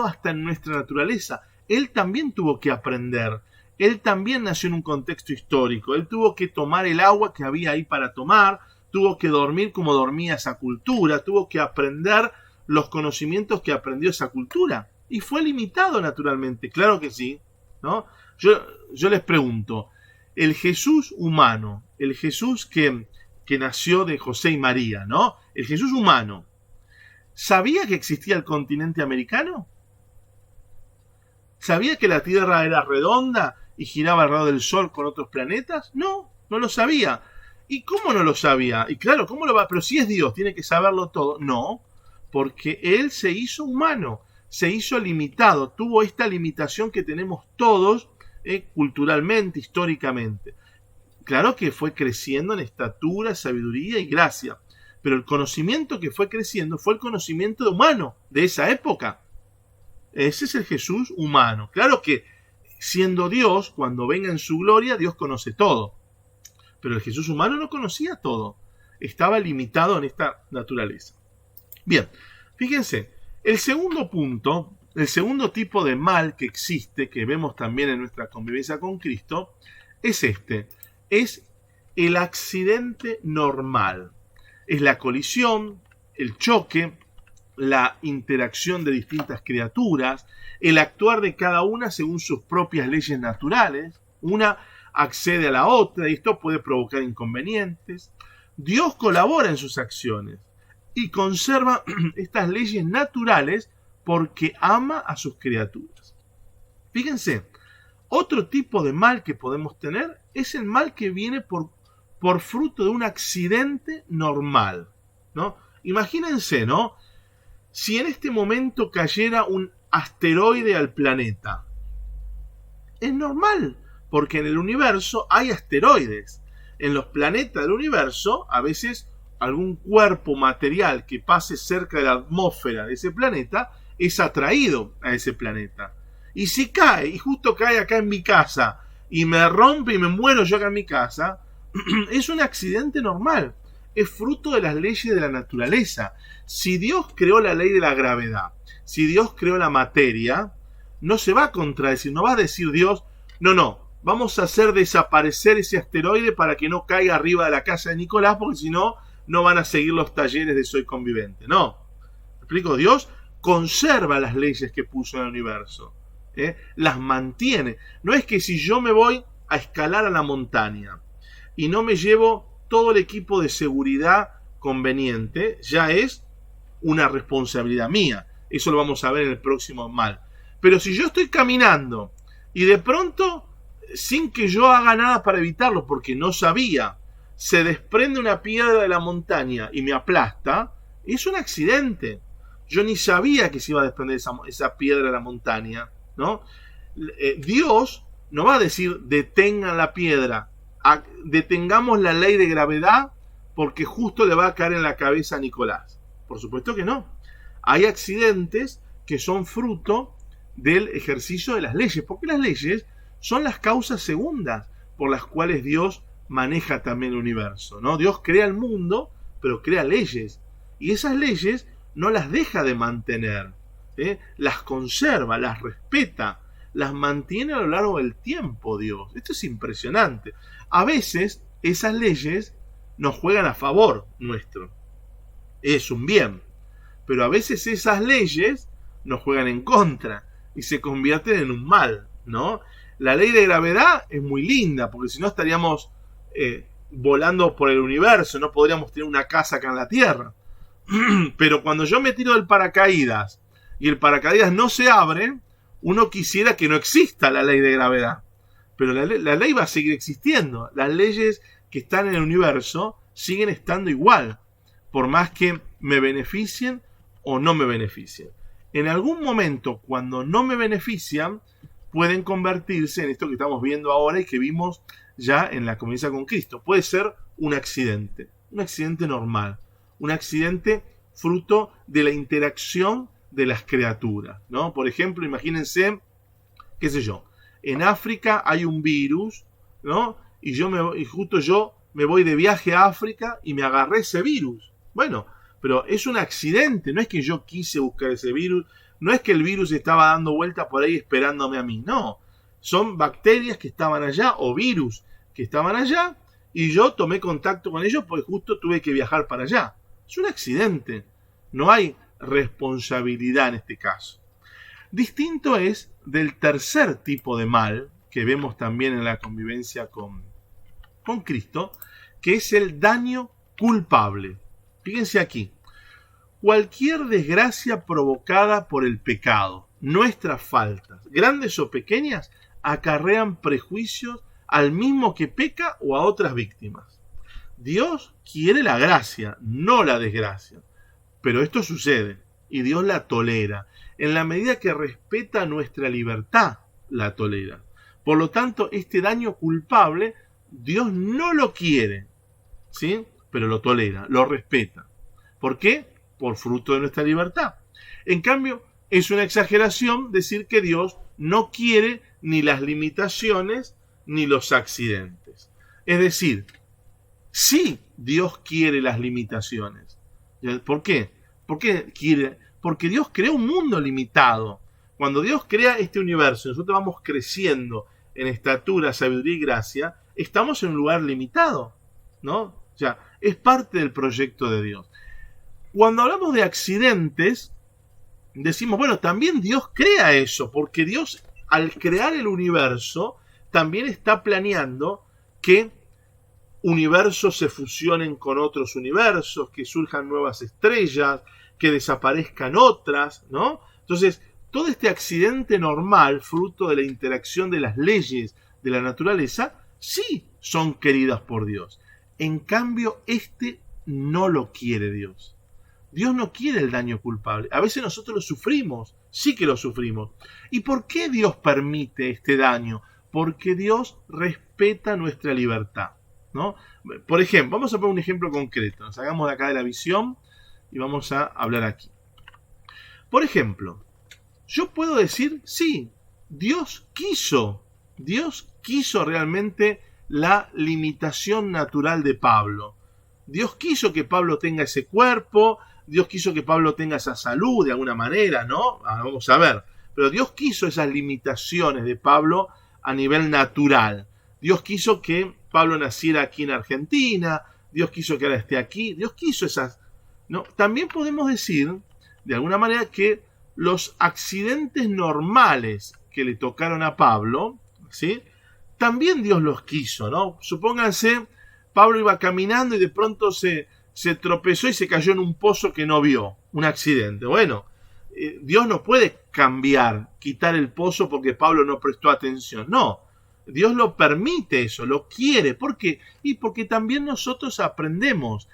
hasta en nuestra naturaleza. Él también tuvo que aprender. Él también nació en un contexto histórico. Él tuvo que tomar el agua que había ahí para tomar, tuvo que dormir como dormía esa cultura, tuvo que aprender los conocimientos que aprendió esa cultura. Y fue limitado naturalmente, claro que sí, ¿no? Yo les pregunto, el Jesús humano, el Jesús que nació de José y María, ¿no? El Jesús humano, ¿sabía que existía el continente americano? ¿Sabía que la Tierra era redonda y giraba alrededor del Sol con otros planetas? No, no lo sabía. ¿Y cómo no lo sabía? Y claro, ¿cómo lo va? Pero si es Dios, tiene que saberlo todo. No, porque Él se hizo humano, se hizo limitado, tuvo esta limitación que tenemos todos culturalmente, históricamente. Claro que fue creciendo en estatura, sabiduría y gracia, pero el conocimiento que fue creciendo fue el conocimiento humano de esa época. Ese es el Jesús humano. Claro que siendo Dios, cuando venga en su gloria, Dios conoce todo. Pero el Jesús humano no conocía todo. Estaba limitado en esta naturaleza. Bien, fíjense, el segundo punto, el segundo tipo de mal que existe, que vemos también en nuestra convivencia con Cristo, es este. Es el accidente normal. Es la colisión, el choque, la interacción de distintas criaturas, el actuar de cada una según sus propias leyes naturales. Una accede a la otra y esto puede provocar inconvenientes. Dios colabora en sus acciones y conserva estas leyes naturales porque ama a sus criaturas. Fíjense, otro tipo de mal que podemos tener es el mal que viene por fruto de un accidente normal, ¿no? Imagínense, ¿no? Si en este momento cayera un asteroide al planeta, es normal, porque en el universo hay asteroides. En los planetas del universo, a veces algún cuerpo material que pase cerca de la atmósfera de ese planeta es atraído a ese planeta. Y si cae, y justo cae acá en mi casa, y me rompe y me muero yo acá en mi casa, es un accidente normal. Es fruto de las leyes de la naturaleza. Si Dios creó la ley de la gravedad, si Dios creó la materia, no se va a contradecir, no va a decir Dios, no, vamos a hacer desaparecer ese asteroide para que no caiga arriba de la casa de Nicolás, porque si no, no van a seguir los talleres de Soy Convivente. No, ¿me explico? Dios conserva las leyes que puso en el universo, las mantiene. No es que si yo me voy a escalar a la montaña y no me llevo todo el equipo de seguridad conveniente, ya es una responsabilidad mía. Eso lo vamos a ver en el próximo mal. Pero si yo estoy caminando y de pronto, sin que yo haga nada para evitarlo, porque no sabía, se desprende una piedra de la montaña y me aplasta, es un accidente. Yo ni sabía que se iba a desprender esa piedra de la montaña, ¿no? Dios no va a decir detengan la piedra, detengamos la ley de gravedad porque justo le va a caer en la cabeza a Nicolás. Por supuesto que no. Hay accidentes que son fruto del ejercicio de las leyes, porque las leyes son las causas segundas por las cuales Dios maneja también el universo, ¿no? Dios crea el mundo, pero crea leyes, y esas leyes no las deja de mantener, las conserva, las respeta, las mantiene a lo largo del tiempo Dios. Esto es impresionante. A veces esas leyes nos juegan a favor nuestro, es un bien, pero a veces esas leyes nos juegan en contra y se convierten en un mal, ¿no? La ley de gravedad es muy linda, porque si no estaríamos volando por el universo, no podríamos tener una casa acá en la Tierra. Pero cuando yo me tiro del paracaídas y el paracaídas no se abre, uno quisiera que no exista la ley de gravedad. Pero la ley va a seguir existiendo. Las leyes que están en el universo siguen estando igual, por más que me beneficien o no me beneficien. En algún momento, cuando no me benefician, pueden convertirse en esto que estamos viendo ahora y que vimos ya en la convivencia con Cristo. Puede ser un accidente normal, un accidente fruto de la interacción de las criaturas, ¿no? Por ejemplo, imagínense, qué sé yo, en África hay un virus, ¿no? Y justo yo me voy de viaje a África y me agarré ese virus. Bueno, pero es un accidente, no es que yo quise buscar ese virus, no es que el virus estaba dando vuelta por ahí esperándome a mí, no. Son bacterias que estaban allá o virus que estaban allá y yo tomé contacto con ellos porque justo tuve que viajar para allá. Es un accidente, no hay responsabilidad en este caso. Distinto es del tercer tipo de mal que vemos también en la convivencia con Cristo, que es el daño culpable. Fíjense aquí. Cualquier desgracia provocada por el pecado, nuestras faltas, grandes o pequeñas, acarrean prejuicios al mismo que peca o a otras víctimas. Dios quiere la gracia, no la desgracia. Pero esto sucede y Dios la tolera. En la medida que respeta nuestra libertad, la tolera. Por lo tanto, este daño culpable, Dios no lo quiere, ¿sí? Pero lo tolera, lo respeta. ¿Por qué? Por fruto de nuestra libertad. En cambio, es una exageración decir que Dios no quiere ni las limitaciones ni los accidentes. Es decir, sí Dios quiere las limitaciones. ¿Por qué? ¿Por qué quiere? Porque Dios creó un mundo limitado. Cuando Dios crea este universo, nosotros vamos creciendo en estatura, sabiduría y gracia, estamos en un lugar limitado, ¿no? O sea, es parte del proyecto de Dios. Cuando hablamos de accidentes, decimos, bueno, también Dios crea eso, porque Dios, al crear el universo, también está planeando que universos se fusionen con otros universos, que surjan nuevas estrellas, que desaparezcan otras, ¿no? Entonces, todo este accidente normal, fruto de la interacción de las leyes de la naturaleza, sí son queridas por Dios. En cambio, este no lo quiere Dios. Dios no quiere el daño culpable. A veces nosotros lo sufrimos, sí que lo sufrimos. ¿Y por qué Dios permite este daño? Porque Dios respeta nuestra libertad, ¿no? Por ejemplo, vamos a poner un ejemplo concreto. Nos hagamos de acá de la visión y vamos a hablar aquí. Por ejemplo, yo puedo decir, sí, Dios quiso realmente la limitación natural de Pablo. Dios quiso que Pablo tenga ese cuerpo, Dios quiso que Pablo tenga esa salud de alguna manera, ¿no? Vamos a ver. Pero Dios quiso esas limitaciones de Pablo a nivel natural. Dios quiso que Pablo naciera aquí en Argentina, Dios quiso que ahora esté aquí, Dios quiso esas, ¿no? También podemos decir, de alguna manera, que los accidentes normales que le tocaron a Pablo, ¿sí? También Dios los quiso, ¿no? Supónganse, Pablo iba caminando y de pronto se tropezó y se cayó en un pozo que no vio, un accidente. Bueno, Dios no puede quitar el pozo porque Pablo no prestó atención. No, Dios lo permite eso, lo quiere. ¿Por qué? Y porque también nosotros aprendemos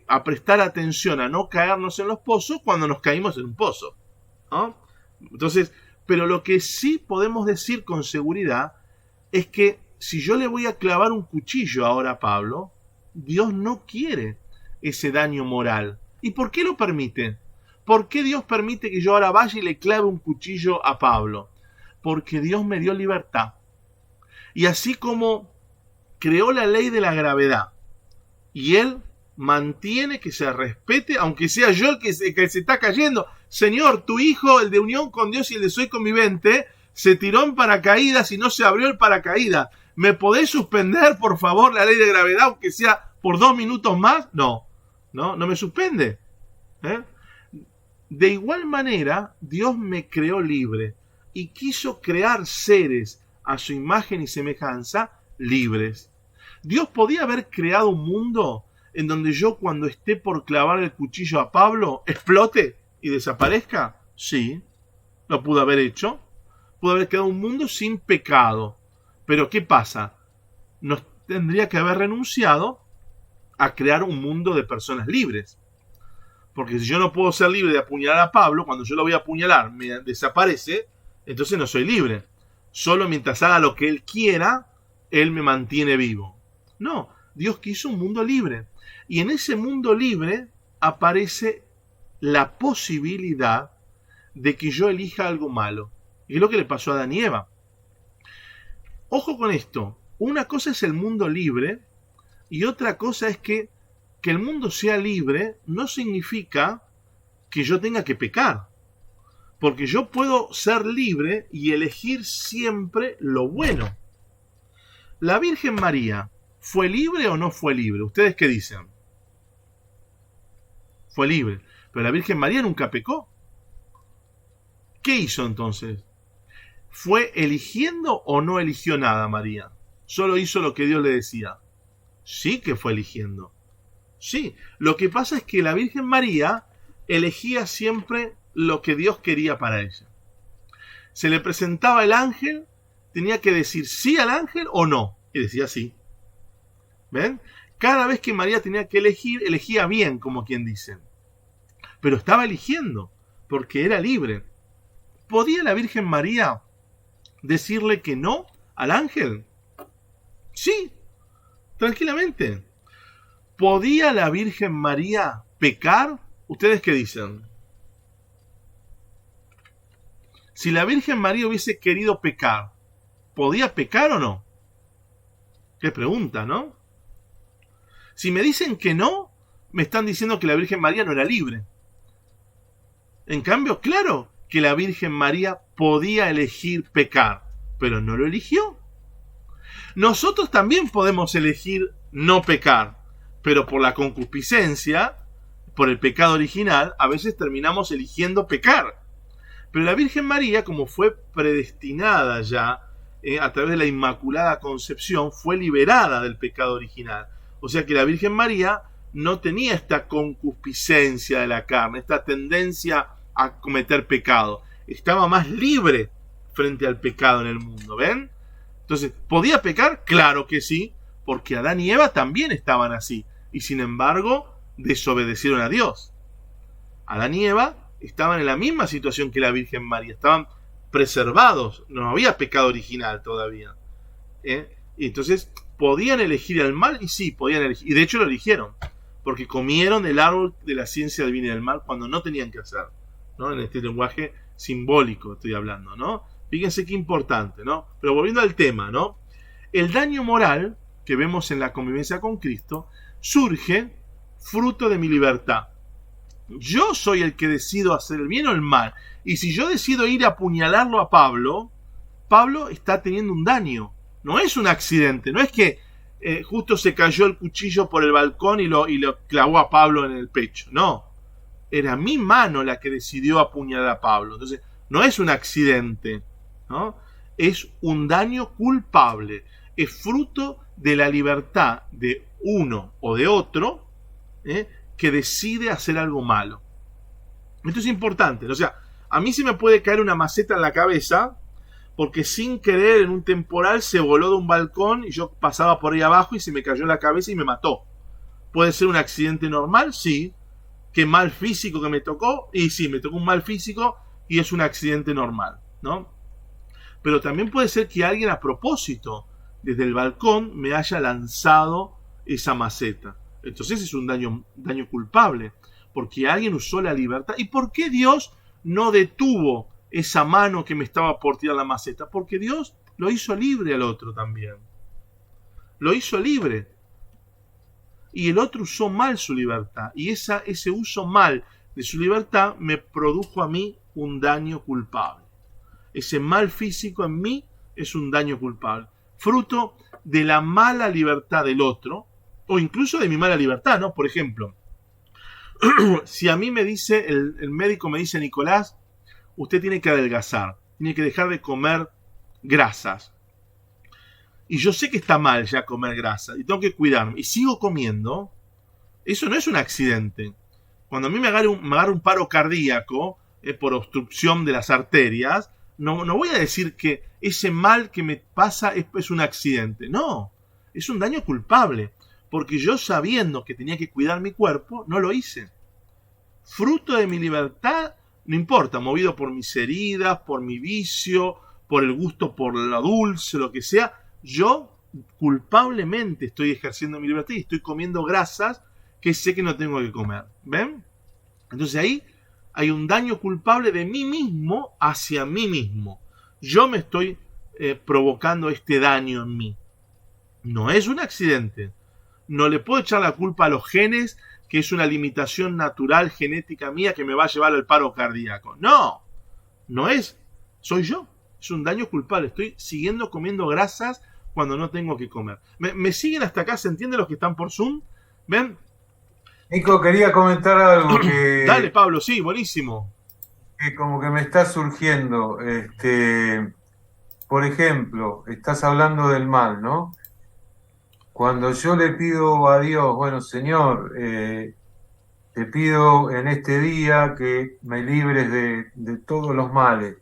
a prestar atención, a no caernos en los pozos cuando nos caímos en un pozo, ¿no? Entonces, pero lo que sí podemos decir con seguridad es que si yo le voy a clavar un cuchillo ahora a Pablo, Dios no quiere ese daño moral. ¿Y por qué lo permite? ¿Por qué Dios permite que yo ahora vaya y le clave un cuchillo a Pablo? Porque Dios me dio libertad. Y así como creó la ley de la gravedad, y Él mantiene que se respete, aunque sea yo el que se está cayendo. Señor, tu hijo, el de unión con Dios y el de soy convivente, se tiró en paracaídas y no se abrió el paracaídas. ¿Me podés suspender, por favor, la ley de gravedad, aunque sea por 2 minutos más? No me suspende. De igual manera, Dios me creó libre y quiso crear seres a su imagen y semejanza libres. Dios podía haber creado un mundo en donde yo, cuando esté por clavar el cuchillo a Pablo, explote y desaparezca. Sí, lo pudo haber hecho. Pudo haber creado un mundo sin pecado. Pero ¿qué pasa? Nos tendría que haber renunciado a crear un mundo de personas libres. Porque si yo no puedo ser libre de apuñalar a Pablo, cuando yo lo voy a apuñalar me desaparece, entonces no soy libre. Solo mientras haga lo que Él quiera, Él me mantiene vivo. No, Dios quiso un mundo libre. Y en ese mundo libre aparece la posibilidad de que yo elija algo malo. Y es lo que le pasó a Adán y Eva. Ojo con esto. Una cosa es el mundo libre y otra cosa es que el mundo sea libre no significa que yo tenga que pecar. Porque yo puedo ser libre y elegir siempre lo bueno. ¿La Virgen María fue libre o no fue libre? ¿Ustedes qué dicen? Fue libre. Pero la Virgen María nunca pecó. ¿Qué hizo entonces? ¿Fue eligiendo o no eligió nada María? Solo hizo lo que Dios le decía. Sí que fue eligiendo. Sí. Lo que pasa es que la Virgen María elegía siempre lo que Dios quería para ella. Se le presentaba el ángel, tenía que decir sí al ángel o no. Y decía sí. ¿Ven? Cada vez que María tenía que elegir, elegía bien, como quien dice. Pero estaba eligiendo, porque era libre. ¿Podía la Virgen María decirle que no al ángel? Sí, tranquilamente. ¿Podía la Virgen María pecar? ¿Ustedes qué dicen? Si la Virgen María hubiese querido pecar, ¿podía pecar o no? Qué pregunta, ¿no? Si me dicen que no, me están diciendo que la Virgen María no era libre. En cambio, claro que la Virgen María podía elegir pecar, pero no lo eligió. Nosotros también podemos elegir no pecar, pero por la concupiscencia, por el pecado original, a veces terminamos eligiendo pecar. Pero la Virgen María, como fue predestinada ya a través de la Inmaculada Concepción, fue liberada del pecado original. O sea que la Virgen María no tenía esta concupiscencia de la carne, esta tendencia a cometer pecado. Estaba más libre frente al pecado en el mundo, ¿ven? Entonces, ¿podía pecar? Claro que sí, porque Adán y Eva también estaban así. Y sin embargo, desobedecieron a Dios. Adán y Eva estaban en la misma situación que la Virgen María. Estaban preservados. No había pecado original todavía. Y entonces, ¿podían elegir el mal? Y sí, podían elegir. Y de hecho lo eligieron. Porque comieron del árbol de la ciencia del bien y del mal cuando no tenían que hacer. ¿No? En este lenguaje simbólico estoy hablando, ¿no? Fíjense qué importante, ¿no? Pero volviendo al tema, ¿no? El daño moral que vemos en la convivencia con Cristo surge fruto de mi libertad. Yo soy el que decido hacer el bien o el mal. Y si yo decido ir a apuñalarlo a Pablo, Pablo está teniendo un daño. No es un accidente, no es que justo se cayó el cuchillo por el balcón y lo clavó a Pablo en el pecho. No, era mi mano la que decidió apuñalar a Pablo. Entonces, no es un accidente, ¿no? Es un daño culpable. Es fruto de la libertad de uno o de otro que decide hacer algo malo. Esto es importante. O sea, a mí se me puede caer una maceta en la cabeza porque sin querer en un temporal se voló de un balcón y yo pasaba por ahí abajo y se me cayó en la cabeza y me mató. ¿Puede ser un accidente normal? Sí. ¿Qué mal físico que me tocó? Y sí, me tocó un mal físico y es un accidente normal, ¿no? Pero también puede ser que alguien a propósito desde el balcón me haya lanzado esa maceta. Entonces es un daño culpable, porque alguien usó la libertad. ¿Y por qué Dios no detuvo esa mano que me estaba por tirar la maceta? Porque Dios lo hizo libre al otro también. Lo hizo libre. Y el otro usó mal su libertad. Y ese uso mal de su libertad me produjo a mí un daño culpable. Ese mal físico en mí es un daño culpable. Fruto de la mala libertad del otro, o incluso de mi mala libertad, ¿no? Por ejemplo, si a mí me dice, el médico me dice, Nicolás, usted tiene que adelgazar, tiene que dejar de comer grasas. Y yo sé que está mal ya comer grasas, y tengo que cuidarme, y sigo comiendo, eso no es un accidente. Cuando a mí me agarra un paro cardíaco por obstrucción de las arterias, no voy a decir que ese mal que me pasa es un accidente. No, es un daño culpable, porque yo sabiendo que tenía que cuidar mi cuerpo, no lo hice. Fruto de mi libertad, no importa, movido por mis heridas, por mi vicio, por el gusto por lo dulce, lo que sea, yo culpablemente estoy ejerciendo mi libertad y estoy comiendo grasas que sé que no tengo que comer. ¿Ven? Entonces ahí hay un daño culpable de mí mismo hacia mí mismo. Yo me estoy provocando este daño en mí. No es un accidente. No le puedo echar la culpa a los genes, que es una limitación natural genética mía que me va a llevar al paro cardíaco. No, no es. Soy yo. Es un daño culpable. Estoy siguiendo comiendo grasas cuando no tengo que comer. ¿Me siguen hasta acá? ¿Se entienden los que están por Zoom? ¿Ven? Nico, quería comentar algo Dale, Pablo, sí, buenísimo. que como que me está surgiendo. Por ejemplo, estás hablando del mal, ¿no? Cuando yo le pido a Dios, bueno, Señor, te pido en este día que me libres de todos los males.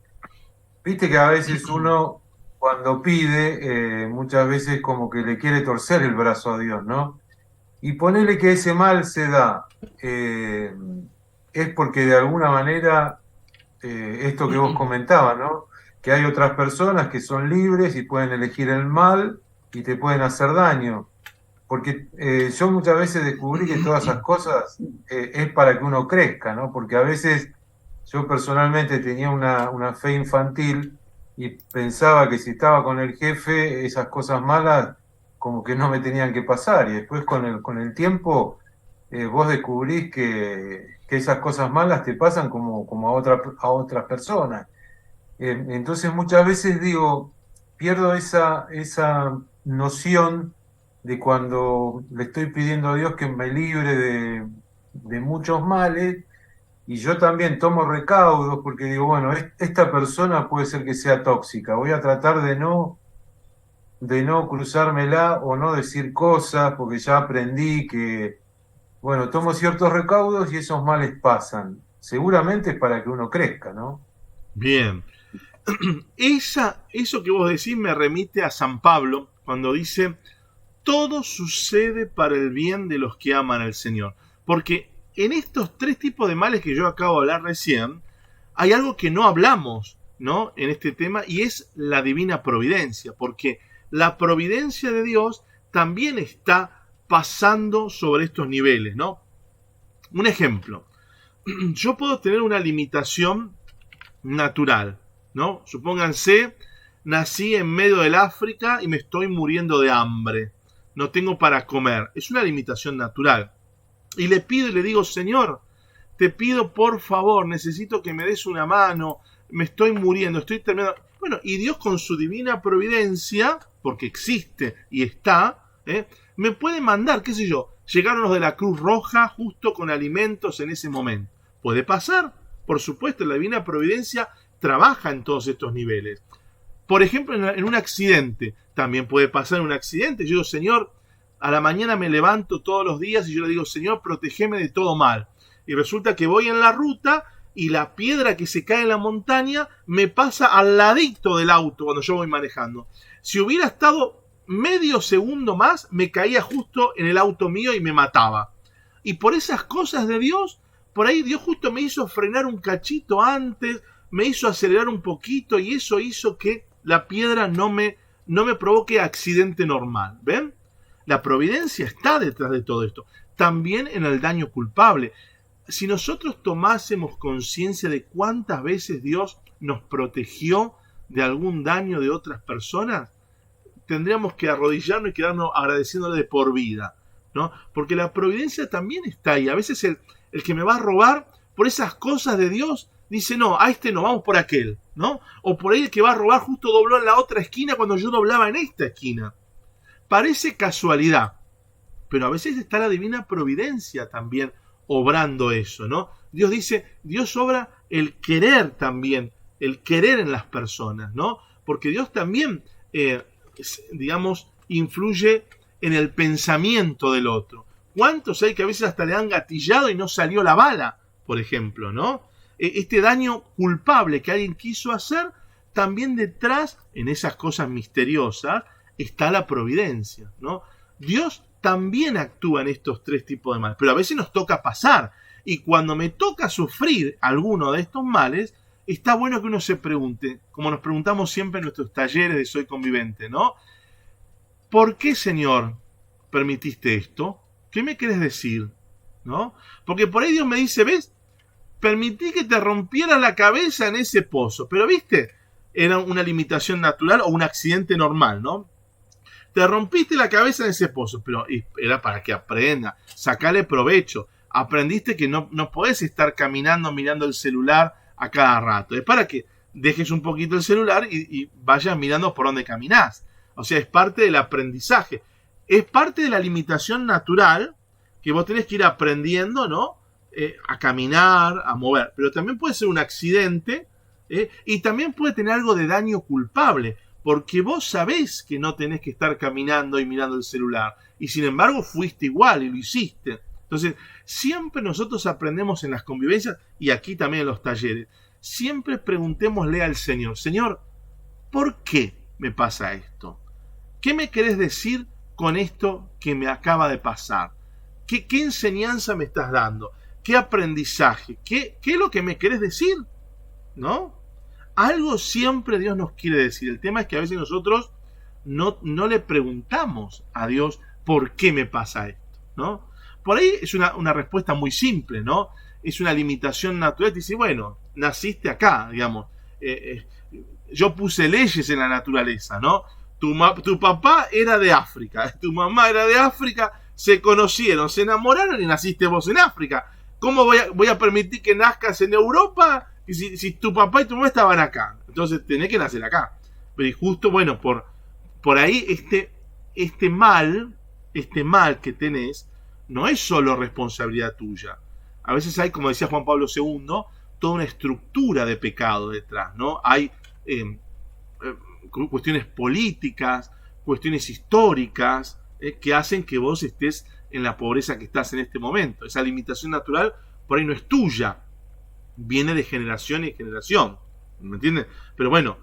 Viste que a veces uno, cuando pide, muchas veces como que le quiere torcer el brazo a Dios, ¿no? Y ponerle que ese mal se da, es porque de alguna manera, esto que vos comentabas, ¿no? Que hay otras personas que son libres y pueden elegir el mal y te pueden hacer daño. Porque yo muchas veces descubrí que todas esas cosas es para que uno crezca, ¿no? Porque a veces yo personalmente tenía una fe infantil y pensaba que si estaba con el jefe, esas cosas malas como que no me tenían que pasar. Y después con el tiempo vos descubrís que esas cosas malas te pasan como a otras personas. Entonces muchas veces digo, pierdo esa noción de cuando le estoy pidiendo a Dios que me libre de muchos males, y yo también tomo recaudos porque digo, bueno, esta persona puede ser que sea tóxica, voy a tratar de no cruzármela o no decir cosas, porque ya aprendí que, bueno, tomo ciertos recaudos y esos males pasan. Seguramente es para que uno crezca, ¿no? Bien. Eso que vos decís me remite a San Pablo cuando dice: todo sucede para el bien de los que aman al Señor. Porque en estos tres tipos de males que yo acabo de hablar recién, hay algo que no hablamos, ¿no? En este tema, y es la divina providencia. Porque la providencia de Dios también está pasando sobre estos niveles, ¿no? Un ejemplo. Yo puedo tener una limitación natural, ¿no? Supónganse, nací en medio del África y me estoy muriendo de hambre. No tengo para comer. Es una limitación natural. Y le pido y le digo: Señor, te pido por favor, necesito que me des una mano, me estoy muriendo, estoy terminando. Bueno, y Dios con su divina providencia, porque existe y está, me puede mandar, qué sé yo, llegaron los de la Cruz Roja justo con alimentos en ese momento. Puede pasar, por supuesto, la divina providencia trabaja en todos estos niveles. Por ejemplo, en un accidente, también puede pasar un accidente. Yo digo: Señor, a la mañana me levanto todos los días y yo le digo: Señor, protégeme de todo mal. Y resulta que voy en la ruta y la piedra que se cae en la montaña me pasa al ladito del auto cuando yo voy manejando. Si hubiera estado medio segundo más, me caía justo en el auto mío y me mataba. Y por esas cosas de Dios, por ahí Dios justo me hizo frenar un cachito antes, me hizo acelerar un poquito, y eso hizo que la piedra no me provoque accidente normal. ¿Ven? La providencia está detrás de todo esto. También en el daño culpable. Si nosotros tomásemos conciencia de cuántas veces Dios nos protegió de algún daño de otras personas, tendríamos que arrodillarnos y quedarnos agradeciéndole de por vida, ¿no? Porque la providencia también está ahí. A veces el que me va a robar por esas cosas de Dios dice, no, a este no, vamos por aquel, ¿no? O por ahí el que va a robar justo dobló en la otra esquina cuando yo doblaba en esta esquina. Parece casualidad, pero a veces está la divina providencia también obrando eso, ¿no? Dios dice, Dios obra el querer también, el querer en las personas, ¿no? Porque Dios también, digamos, influye en el pensamiento del otro. ¿Cuántos hay que a veces hasta le han gatillado y no salió la bala, por ejemplo, ¿no? Este daño culpable que alguien quiso hacer, también detrás, en esas cosas misteriosas, está la providencia, ¿no? Dios también actúa en estos tres tipos de males, pero a veces nos toca pasar. Y cuando me toca sufrir alguno de estos males, está bueno que uno se pregunte, como nos preguntamos siempre en nuestros talleres de Soy Convivente, ¿no? ¿Por qué, Señor, permitiste esto? ¿Qué me querés decir? ¿No? Porque por ahí Dios me dice, ¿ves? Permití que te rompiera la cabeza en ese pozo, pero ¿viste? Era una limitación natural o un accidente normal, ¿no? Te rompiste la cabeza en ese pozo, pero era para que aprenda, sacale provecho. Aprendiste que no podés estar caminando mirando el celular a cada rato. Es para que dejes un poquito el celular y vayas mirando por dónde caminás. O sea, es parte del aprendizaje. Es parte de la limitación natural que vos tenés que ir aprendiendo, ¿no? A caminar, a mover. Pero también puede ser un accidente y también puede tener algo de daño culpable. Porque vos sabés que no tenés que estar caminando y mirando el celular. Y sin embargo fuiste igual y lo hiciste. Entonces, siempre nosotros aprendemos en las convivencias y aquí también en los talleres. Siempre preguntémosle al Señor, Señor, ¿por qué me pasa esto? ¿Qué me querés decir con esto que me acaba de pasar? ¿Qué enseñanza me estás dando? ¿Qué aprendizaje? ¿Qué es lo que me querés decir? ¿No? Algo siempre Dios nos quiere decir. El tema es que a veces nosotros no le preguntamos a Dios por qué me pasa esto, ¿no? Por ahí es una respuesta muy simple, ¿no? Es una limitación natural. Te dice, bueno, naciste acá, digamos. Yo puse leyes en la naturaleza, ¿no? Tu papá era de África, tu mamá era de África, se conocieron, se enamoraron y naciste vos en África. ¿Cómo voy a permitir que nazcas en Europa si tu papá y tu mamá estaban acá? Entonces tenés que nacer acá. Pero y justo, bueno, por ahí este mal que tenés no es solo responsabilidad tuya. A veces hay, como decía Juan Pablo II, toda una estructura de pecado detrás, ¿no? Hay cuestiones políticas, cuestiones históricas, que hacen que vos estés en la pobreza que estás en este momento. Esa limitación natural por ahí no es tuya, viene de generación en generación, ¿me entiendes? Pero bueno,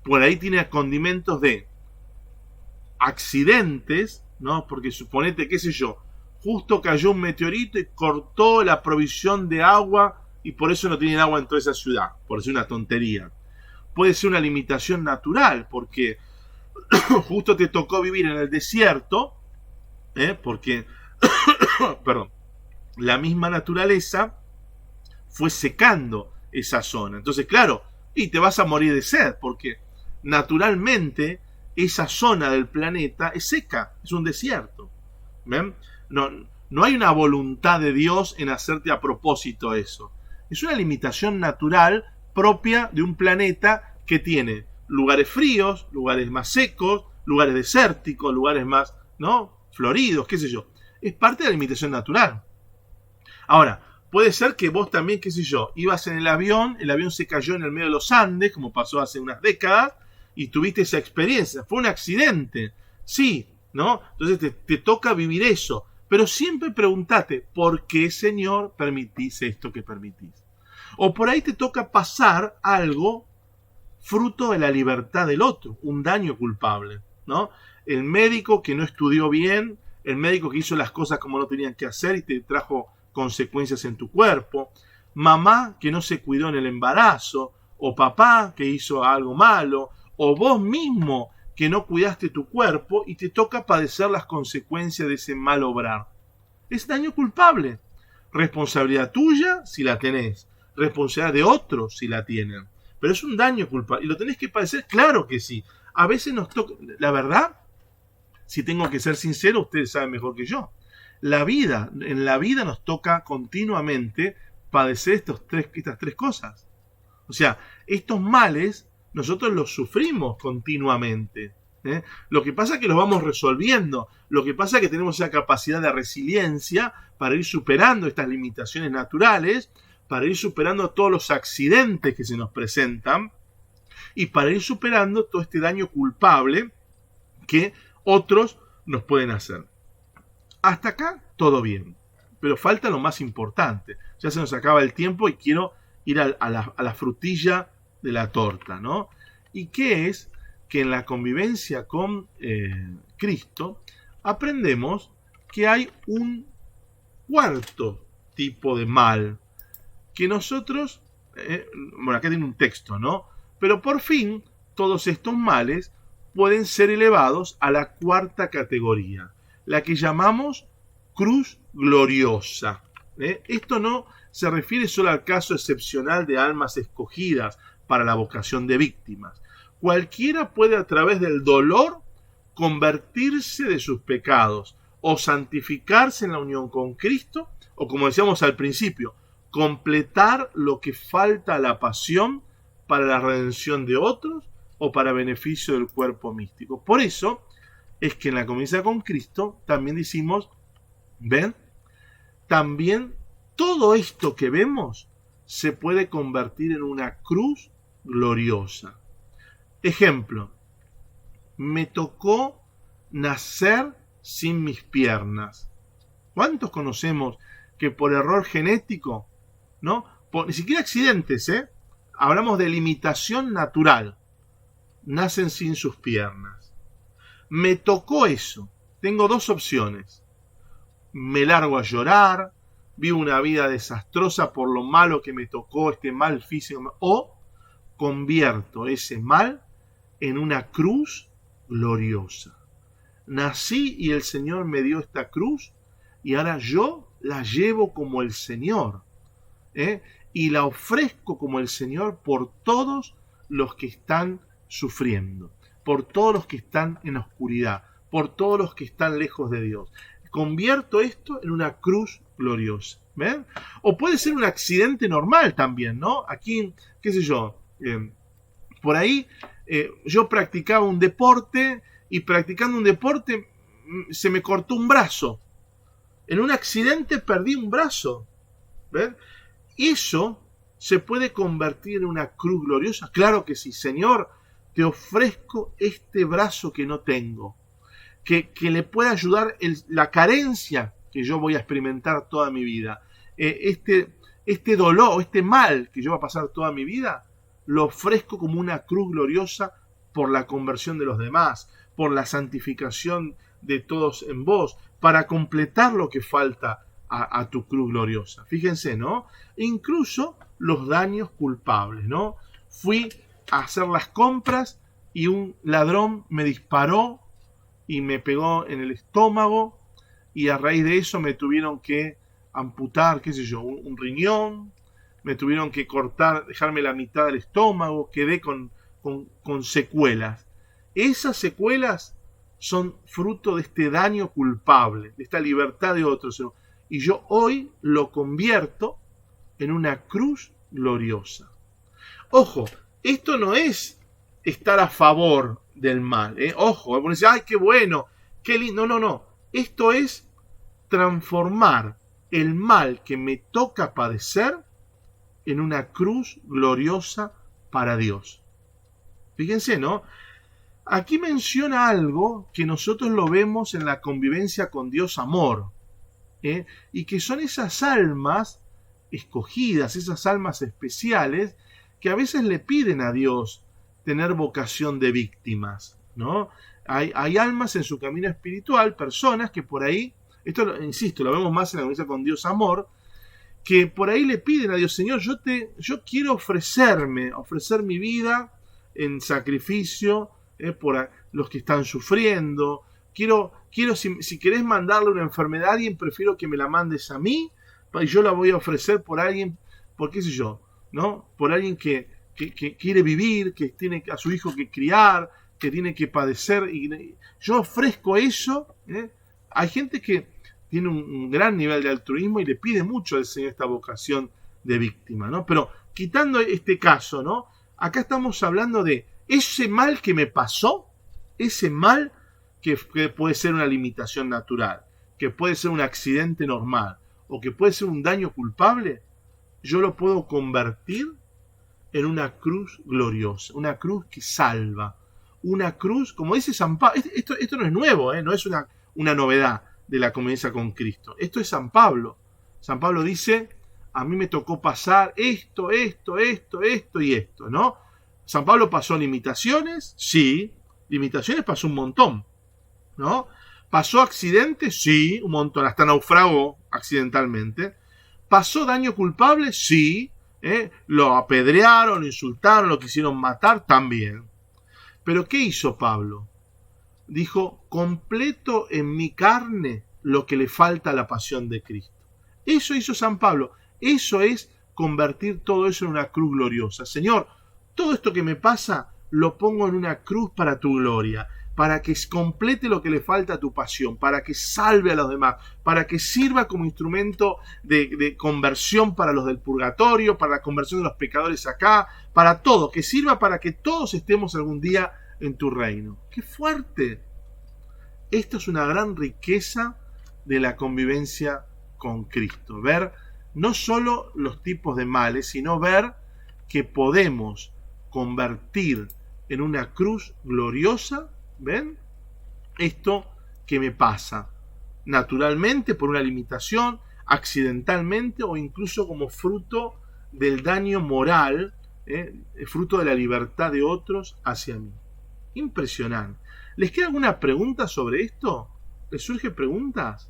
por ahí tiene condimentos de accidentes, ¿no? Porque suponete, qué sé yo, justo cayó un meteorito y cortó la provisión de agua y por eso no tienen agua en toda esa ciudad, por decir una tontería. Puede ser una limitación natural, porque justo te tocó vivir en el desierto, porque perdón, la misma naturaleza fue secando esa zona. Entonces, claro, y te vas a morir de sed, porque naturalmente esa zona del planeta es seca, es un desierto. ¿Ven? No hay una voluntad de Dios en hacerte a propósito eso. Es una limitación natural propia de un planeta que tiene lugares fríos, lugares más secos, lugares desérticos, lugares más, ¿no?, floridos, qué sé yo. Es parte de la limitación natural. Ahora, puede ser que vos también, qué sé yo, ibas en el avión se cayó en el medio de los Andes, como pasó hace unas décadas, y tuviste esa experiencia. Fue un accidente, sí, ¿no? Entonces te toca vivir eso. Pero siempre pregúntate, ¿por qué, Señor, permitís esto que permitís? O por ahí te toca pasar algo fruto de la libertad del otro, un daño culpable, ¿no? El médico que no estudió bien, el médico que hizo las cosas como no tenían que hacer y te trajo consecuencias en tu cuerpo, mamá que no se cuidó en el embarazo, o papá que hizo algo malo, o vos mismo que no cuidaste tu cuerpo y te toca padecer las consecuencias de ese mal obrar. Es daño culpable. Responsabilidad tuya si la tenés. Responsabilidad de otros si la tienen. Pero es un daño culpable. ¿Y lo tenés que padecer? Claro que sí. A veces nos toca... La verdad, si tengo que ser sincero, ustedes saben mejor que yo. En la vida nos toca continuamente padecer estas tres cosas. O sea, estos males nosotros los sufrimos continuamente. Lo que pasa es que los vamos resolviendo. Lo que pasa es que tenemos esa capacidad de resiliencia para ir superando estas limitaciones naturales, para ir superando todos los accidentes que se nos presentan y para ir superando todo este daño culpable que otros nos pueden hacer. Hasta acá todo bien, pero falta lo más importante. Ya se nos acaba el tiempo y quiero ir a la frutilla de la torta, ¿no? ¿Y qué es? Que en la convivencia con Cristo aprendemos que hay un cuarto tipo de mal que nosotros, bueno, acá tiene un texto, ¿no? Pero por fin todos estos males pueden ser elevados a la cuarta categoría, la que llamamos cruz gloriosa. Esto no se refiere solo al caso excepcional de almas escogidas para la vocación de víctimas. Cualquiera puede a través del dolor convertirse de sus pecados o santificarse en la unión con Cristo o, como decíamos al principio, completar lo que falta a la pasión para la redención de otros o para beneficio del cuerpo místico. Por eso es que en la convivencia con Cristo también decimos, ¿ven? También todo esto que vemos se puede convertir en una cruz gloriosa. Ejemplo, me tocó nacer sin mis piernas. ¿Cuántos conocemos que por error genético, ¿no? Ni siquiera accidentes, hablamos de limitación natural, nacen sin sus piernas. Me tocó eso. Tengo dos opciones. Me largo a llorar, vivo una vida desastrosa por lo malo que me tocó, este mal físico, o convierto ese mal en una cruz gloriosa. Nací y el Señor me dio esta cruz y ahora yo la llevo como el Señor, y la ofrezco como el Señor por todos los que están sufriendo, por todos los que están en oscuridad, por todos los que están lejos de Dios. Convierto esto en una cruz gloriosa. ¿Ven? O puede ser un accidente normal también, ¿no? Aquí, qué sé yo, por ahí yo practicaba un deporte y practicando un deporte se me cortó un brazo. En un accidente perdí un brazo. ¿Ven? Eso se puede convertir en una cruz gloriosa. Claro que sí, Señor, te ofrezco este brazo que no tengo, que le pueda ayudar la carencia que yo voy a experimentar toda mi vida. Este dolor, este mal que yo voy a pasar toda mi vida, lo ofrezco como una cruz gloriosa por la conversión de los demás, por la santificación de todos en vos, para completar lo que falta a tu cruz gloriosa. Fíjense, ¿no? Incluso los daños culpables, ¿no? Fui a hacer las compras y un ladrón me disparó y me pegó en el estómago y a raíz de eso me tuvieron que amputar, qué sé yo, un riñón, me tuvieron que cortar, dejarme la mitad del estómago, quedé con secuelas. Esas secuelas son fruto de este daño culpable, de esta libertad de otros. Y yo hoy lo convierto en una cruz gloriosa. Ojo, esto no es estar a favor del mal. Ojo, porque dice, ¡ay, qué bueno! ¡Qué lindo! No. Esto es transformar el mal que me toca padecer en una cruz gloriosa para Dios. Fíjense, ¿no? Aquí menciona algo que nosotros lo vemos en la convivencia con Dios amor, y que son esas almas escogidas, esas almas especiales que a veces le piden a Dios tener vocación de víctimas, ¿no? Hay almas en su camino espiritual, personas que por ahí, esto insisto, lo vemos más en la convivencia con Dios amor, que por ahí le piden a Dios, Señor, yo quiero ofrecer mi vida en sacrificio, por los que están sufriendo. Quiero si querés mandarle una enfermedad a alguien, prefiero que me la mandes a mí, y yo la voy a ofrecer por alguien, por qué sé yo, ¿no? Por alguien que quiere vivir, que tiene a su hijo que criar, que tiene que padecer, y yo ofrezco eso. Hay gente que tiene un gran nivel de altruismo y le pide mucho al Señor esta vocación de víctima, ¿no? Pero quitando este caso, ¿no? Acá estamos hablando de ese mal que me pasó, ese mal que puede ser una limitación natural, que puede ser un accidente normal, o que puede ser un daño culpable, yo lo puedo convertir en una cruz gloriosa, una cruz que salva, una cruz, como dice San Pablo. Esto no es nuevo, no es una novedad de la convivencia con Cristo. Esto es San Pablo. San Pablo dice, a mí me tocó pasar esto y esto, ¿no? San Pablo pasó limitaciones, sí, limitaciones pasó un montón, ¿no? ¿Pasó accidentes? Sí, un montón, hasta naufragó accidentalmente. ¿Pasó daño culpable? Sí, lo apedrearon, lo insultaron, lo quisieron matar, también. Pero ¿qué hizo Pablo? Dijo, completo en mi carne lo que le falta a la pasión de Cristo. Eso hizo San Pablo. Eso es convertir todo eso en una cruz gloriosa. Señor, todo esto que me pasa lo pongo en una cruz para tu gloria, para que complete lo que le falta a tu pasión, para que salve a los demás, para que sirva como instrumento de conversión para los del purgatorio, para la conversión de los pecadores acá, para todo, que sirva para que todos estemos algún día en tu reino. ¡Qué fuerte! Esto es una gran riqueza de la convivencia con Cristo. Ver no solo los tipos de males, sino ver que podemos convertir en una cruz gloriosa, ¿ven? Esto que me pasa naturalmente por una limitación, accidentalmente o incluso como fruto del daño moral, fruto de la libertad de otros hacia mí. Impresionante. ¿Les queda alguna pregunta sobre esto? ¿Les surgen preguntas?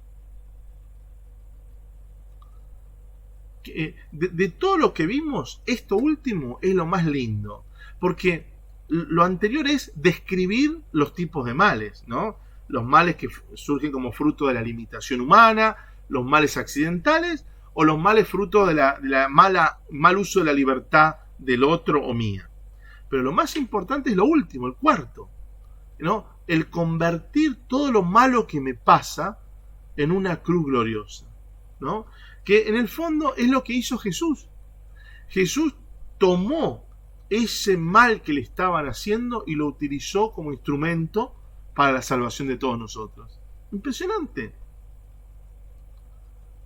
De todo lo que vimos, esto último es lo más lindo, porque lo anterior es describir los tipos de males, ¿no? Los males que surgen como fruto de la limitación humana, los males accidentales o los males fruto de la mal uso de la libertad del otro o mía. Pero lo más importante es lo último, el cuarto, ¿no? El convertir todo lo malo que me pasa en una cruz gloriosa, ¿no? Que en el fondo es lo que hizo Jesús. Jesús tomó ese mal que le estaban haciendo y lo utilizó como instrumento para la salvación de todos nosotros. Impresionante.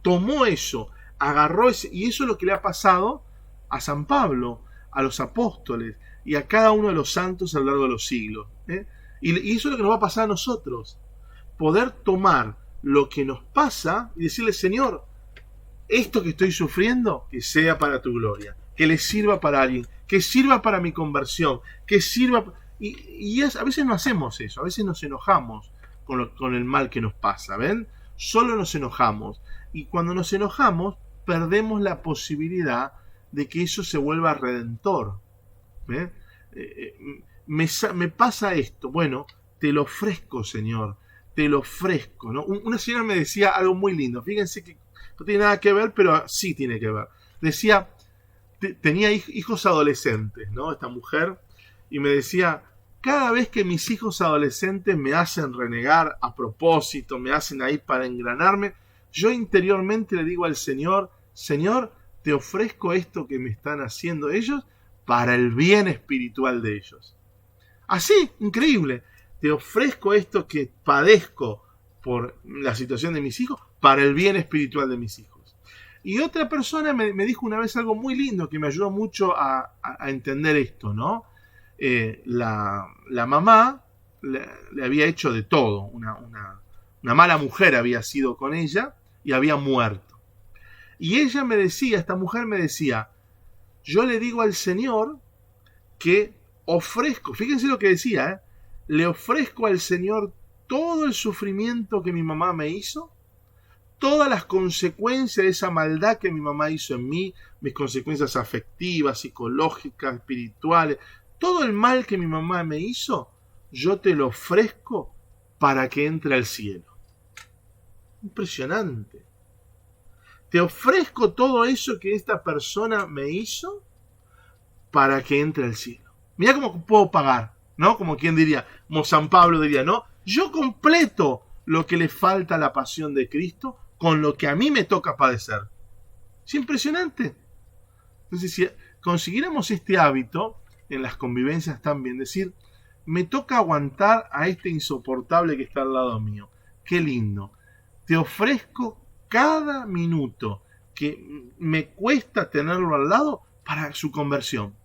Tomó eso, agarró ese, y eso es lo que le ha pasado a San Pablo, a los apóstoles y a cada uno de los santos a lo largo de los siglos. Y eso es lo que nos va a pasar a nosotros. Poder tomar lo que nos pasa y decirle, Señor, esto que estoy sufriendo, que sea para tu gloria, que le sirva para alguien, que sirva para mi conversión, que sirva... a veces no hacemos eso, a veces nos enojamos con el mal que nos pasa, ¿ven? Solo nos enojamos. Y cuando nos enojamos, perdemos la posibilidad de que eso se vuelva redentor. ¿Ven? Me pasa esto, bueno, te lo ofrezco, Señor, te lo ofrezco, ¿no? Una señora me decía algo muy lindo, fíjense que no tiene nada que ver, pero sí tiene que ver. Decía, tenía hijos adolescentes, ¿no? Esta mujer, y me decía, cada vez que mis hijos adolescentes me hacen renegar a propósito, me hacen ahí para engranarme, yo interiormente le digo al Señor, Señor, te ofrezco esto que me están haciendo ellos para el bien espiritual de ellos. Así, increíble. Te ofrezco esto que padezco por la situación de mis hijos para el bien espiritual de mis hijos. Y otra persona me dijo una vez algo muy lindo que me ayudó mucho a entender esto, ¿no? La mamá le había hecho de todo. Una mala mujer había sido con ella y había muerto. Y ella me decía, esta mujer me decía, yo le digo al Señor que ofrezco, fíjense lo que decía, le ofrezco al Señor todo el sufrimiento que mi mamá me hizo, todas las consecuencias de esa maldad que mi mamá hizo en mí, mis consecuencias afectivas, psicológicas, espirituales, todo el mal que mi mamá me hizo, yo te lo ofrezco para que entre al cielo. Impresionante. Te ofrezco todo eso que esta persona me hizo para que entre al cielo. Mira cómo puedo pagar, ¿no? Como quien diría, como San Pablo diría, ¿no? Yo completo lo que le falta a la pasión de Cristo con lo que a mí me toca padecer. Es impresionante. Entonces, si consiguiéramos este hábito en las convivencias también, decir, me toca aguantar a este insoportable que está al lado mío. Qué lindo. Te ofrezco cada minuto que me cuesta tenerlo al lado para su conversión.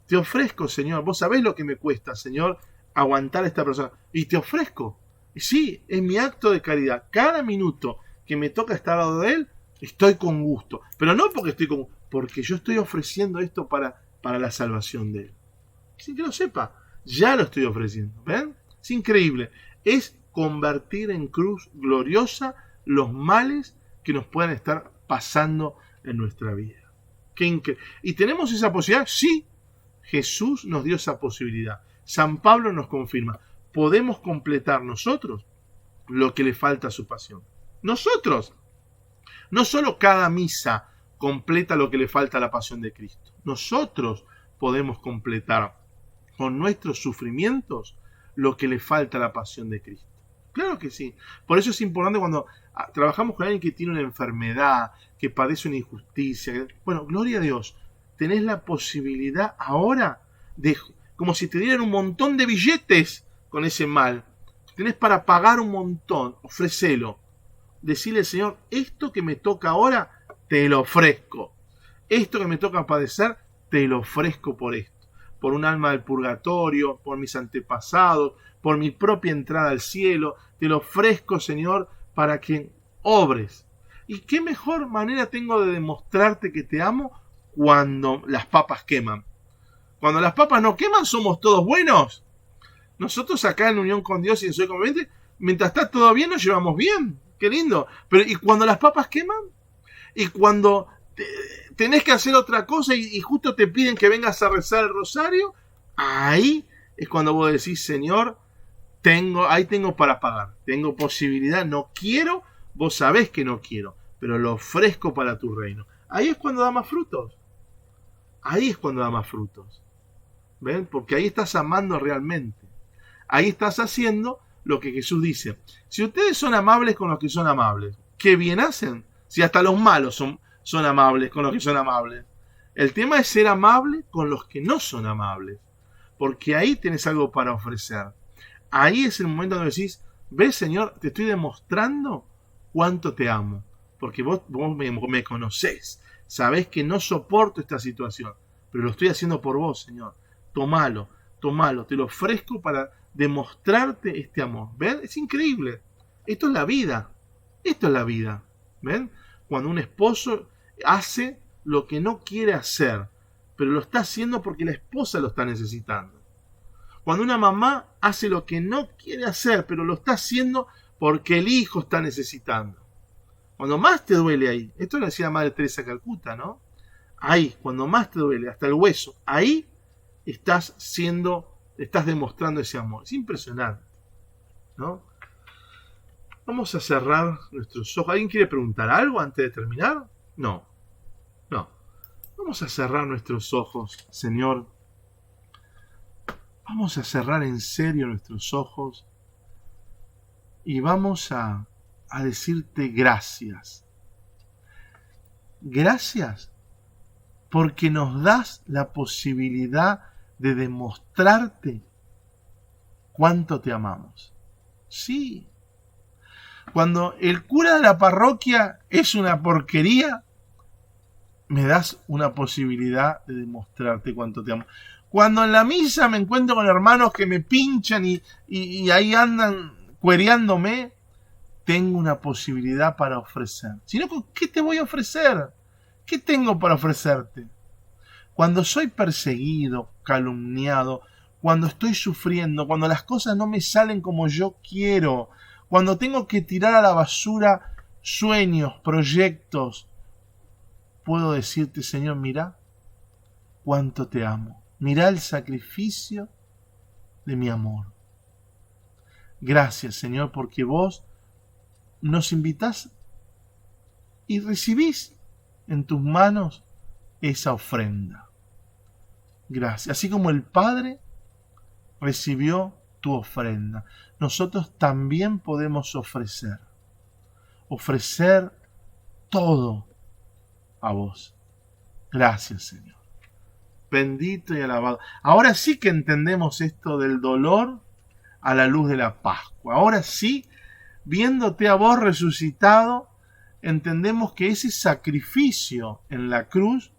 Te ofrezco, Señor, vos sabés lo que me cuesta, Señor, aguantar a esta persona. Y te ofrezco. Sí, es mi acto de caridad. Cada minuto que me toca estar al lado de Él, estoy con gusto. Pero no porque yo estoy ofreciendo esto para la salvación de Él. Sin que lo sepa, ya lo estoy ofreciendo. ¿Ven? Es increíble. Es convertir en cruz gloriosa los males que nos puedan estar pasando en nuestra vida. ¿Y tenemos esa posibilidad? Sí, Jesús nos dio esa posibilidad. San Pablo nos confirma. Podemos completar nosotros lo que le falta a su pasión. Nosotros. No solo cada misa completa lo que le falta a la pasión de Cristo. Nosotros podemos completar con nuestros sufrimientos lo que le falta a la pasión de Cristo. Claro que sí. Por eso es importante cuando trabajamos con alguien que tiene una enfermedad, que padece una injusticia. Bueno, gloria a Dios. Tenés la posibilidad ahora de, como si te dieran un montón de billetes con ese mal. Tenés para pagar un montón. Ofrecelo. Decirle al Señor, esto que me toca ahora, te lo ofrezco. Esto que me toca padecer, te lo ofrezco por esto. Por un alma del purgatorio, por mis antepasados, por mi propia entrada al cielo. Te lo ofrezco, Señor, para que obres. ¿Y qué mejor manera tengo de demostrarte que te amo cuando las papas queman? Cuando las papas no queman, somos todos buenos. Nosotros acá en unión con Dios y en Soy Convivente, mientras está todo bien, nos llevamos bien. Qué lindo. Pero ¿y cuando las papas queman? ¿Y cuando tenés que hacer otra cosa y justo te piden que vengas a rezar el rosario? Ahí es cuando vos decís, Señor, ahí tengo para pagar. Tengo posibilidad, no quiero, vos sabés que no quiero, pero lo ofrezco para tu reino. Ahí es cuando da más frutos. Ahí es cuando da más frutos. ¿Ven? Porque ahí estás amando realmente. Ahí estás haciendo lo que Jesús dice. Si ustedes son amables con los que son amables, ¿qué bien hacen? Si hasta los malos son amables con los que son amables. El tema es ser amable con los que no son amables. Porque ahí tenés algo para ofrecer. Ahí es el momento donde decís, ves, Señor, te estoy demostrando cuánto te amo. Porque vos me conocés. Sabés que no soporto esta situación. Pero lo estoy haciendo por vos, Señor. Tomalo, te lo ofrezco para demostrarte este amor. ¿Ven? Es increíble. Esto es la vida. Esto es la vida. ¿Ven? Cuando un esposo hace lo que no quiere hacer, pero lo está haciendo porque la esposa lo está necesitando. Cuando una mamá hace lo que no quiere hacer, pero lo está haciendo porque el hijo está necesitando. Cuando más te duele ahí, esto lo decía Madre Teresa de Calcuta, ¿no? Ahí, cuando más te duele, hasta el hueso, ahí estás demostrando ese amor. Es impresionante, ¿no? Vamos a cerrar nuestros ojos. ¿Alguien quiere preguntar algo antes de terminar? No. Vamos a cerrar nuestros ojos, Señor. Vamos a cerrar en serio nuestros ojos y vamos a decirte gracias. Gracias porque nos das la posibilidad de demostrarte cuánto te amamos. Sí. Cuando el cura de la parroquia es una porquería, me das una posibilidad de demostrarte cuánto te amo. Cuando en la misa me encuentro con hermanos que me pinchan y ahí andan cuereándome, tengo una posibilidad para ofrecer. Si no, ¿qué te voy a ofrecer? ¿Qué tengo para ofrecerte? Cuando soy perseguido, calumniado, cuando estoy sufriendo, cuando las cosas no me salen como yo quiero, cuando tengo que tirar a la basura sueños, proyectos, puedo decirte, Señor, mira cuánto te amo. Mira el sacrificio de mi amor. Gracias, Señor, porque vos nos invitás y recibís en tus manos esa ofrenda. Gracias. Así como el Padre recibió tu ofrenda, nosotros también podemos ofrecer todo a vos. Gracias, Señor. Bendito y alabado. Ahora sí que entendemos esto del dolor a la luz de la Pascua. Ahora sí, viéndote a vos resucitado, entendemos que ese sacrificio en la cruz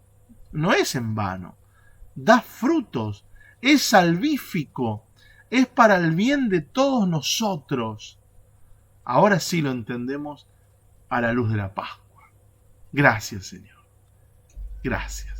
no es en vano. Da frutos, es salvífico, es para el bien de todos nosotros. Ahora sí lo entendemos a la luz de la Pascua. Gracias, Señor. Gracias.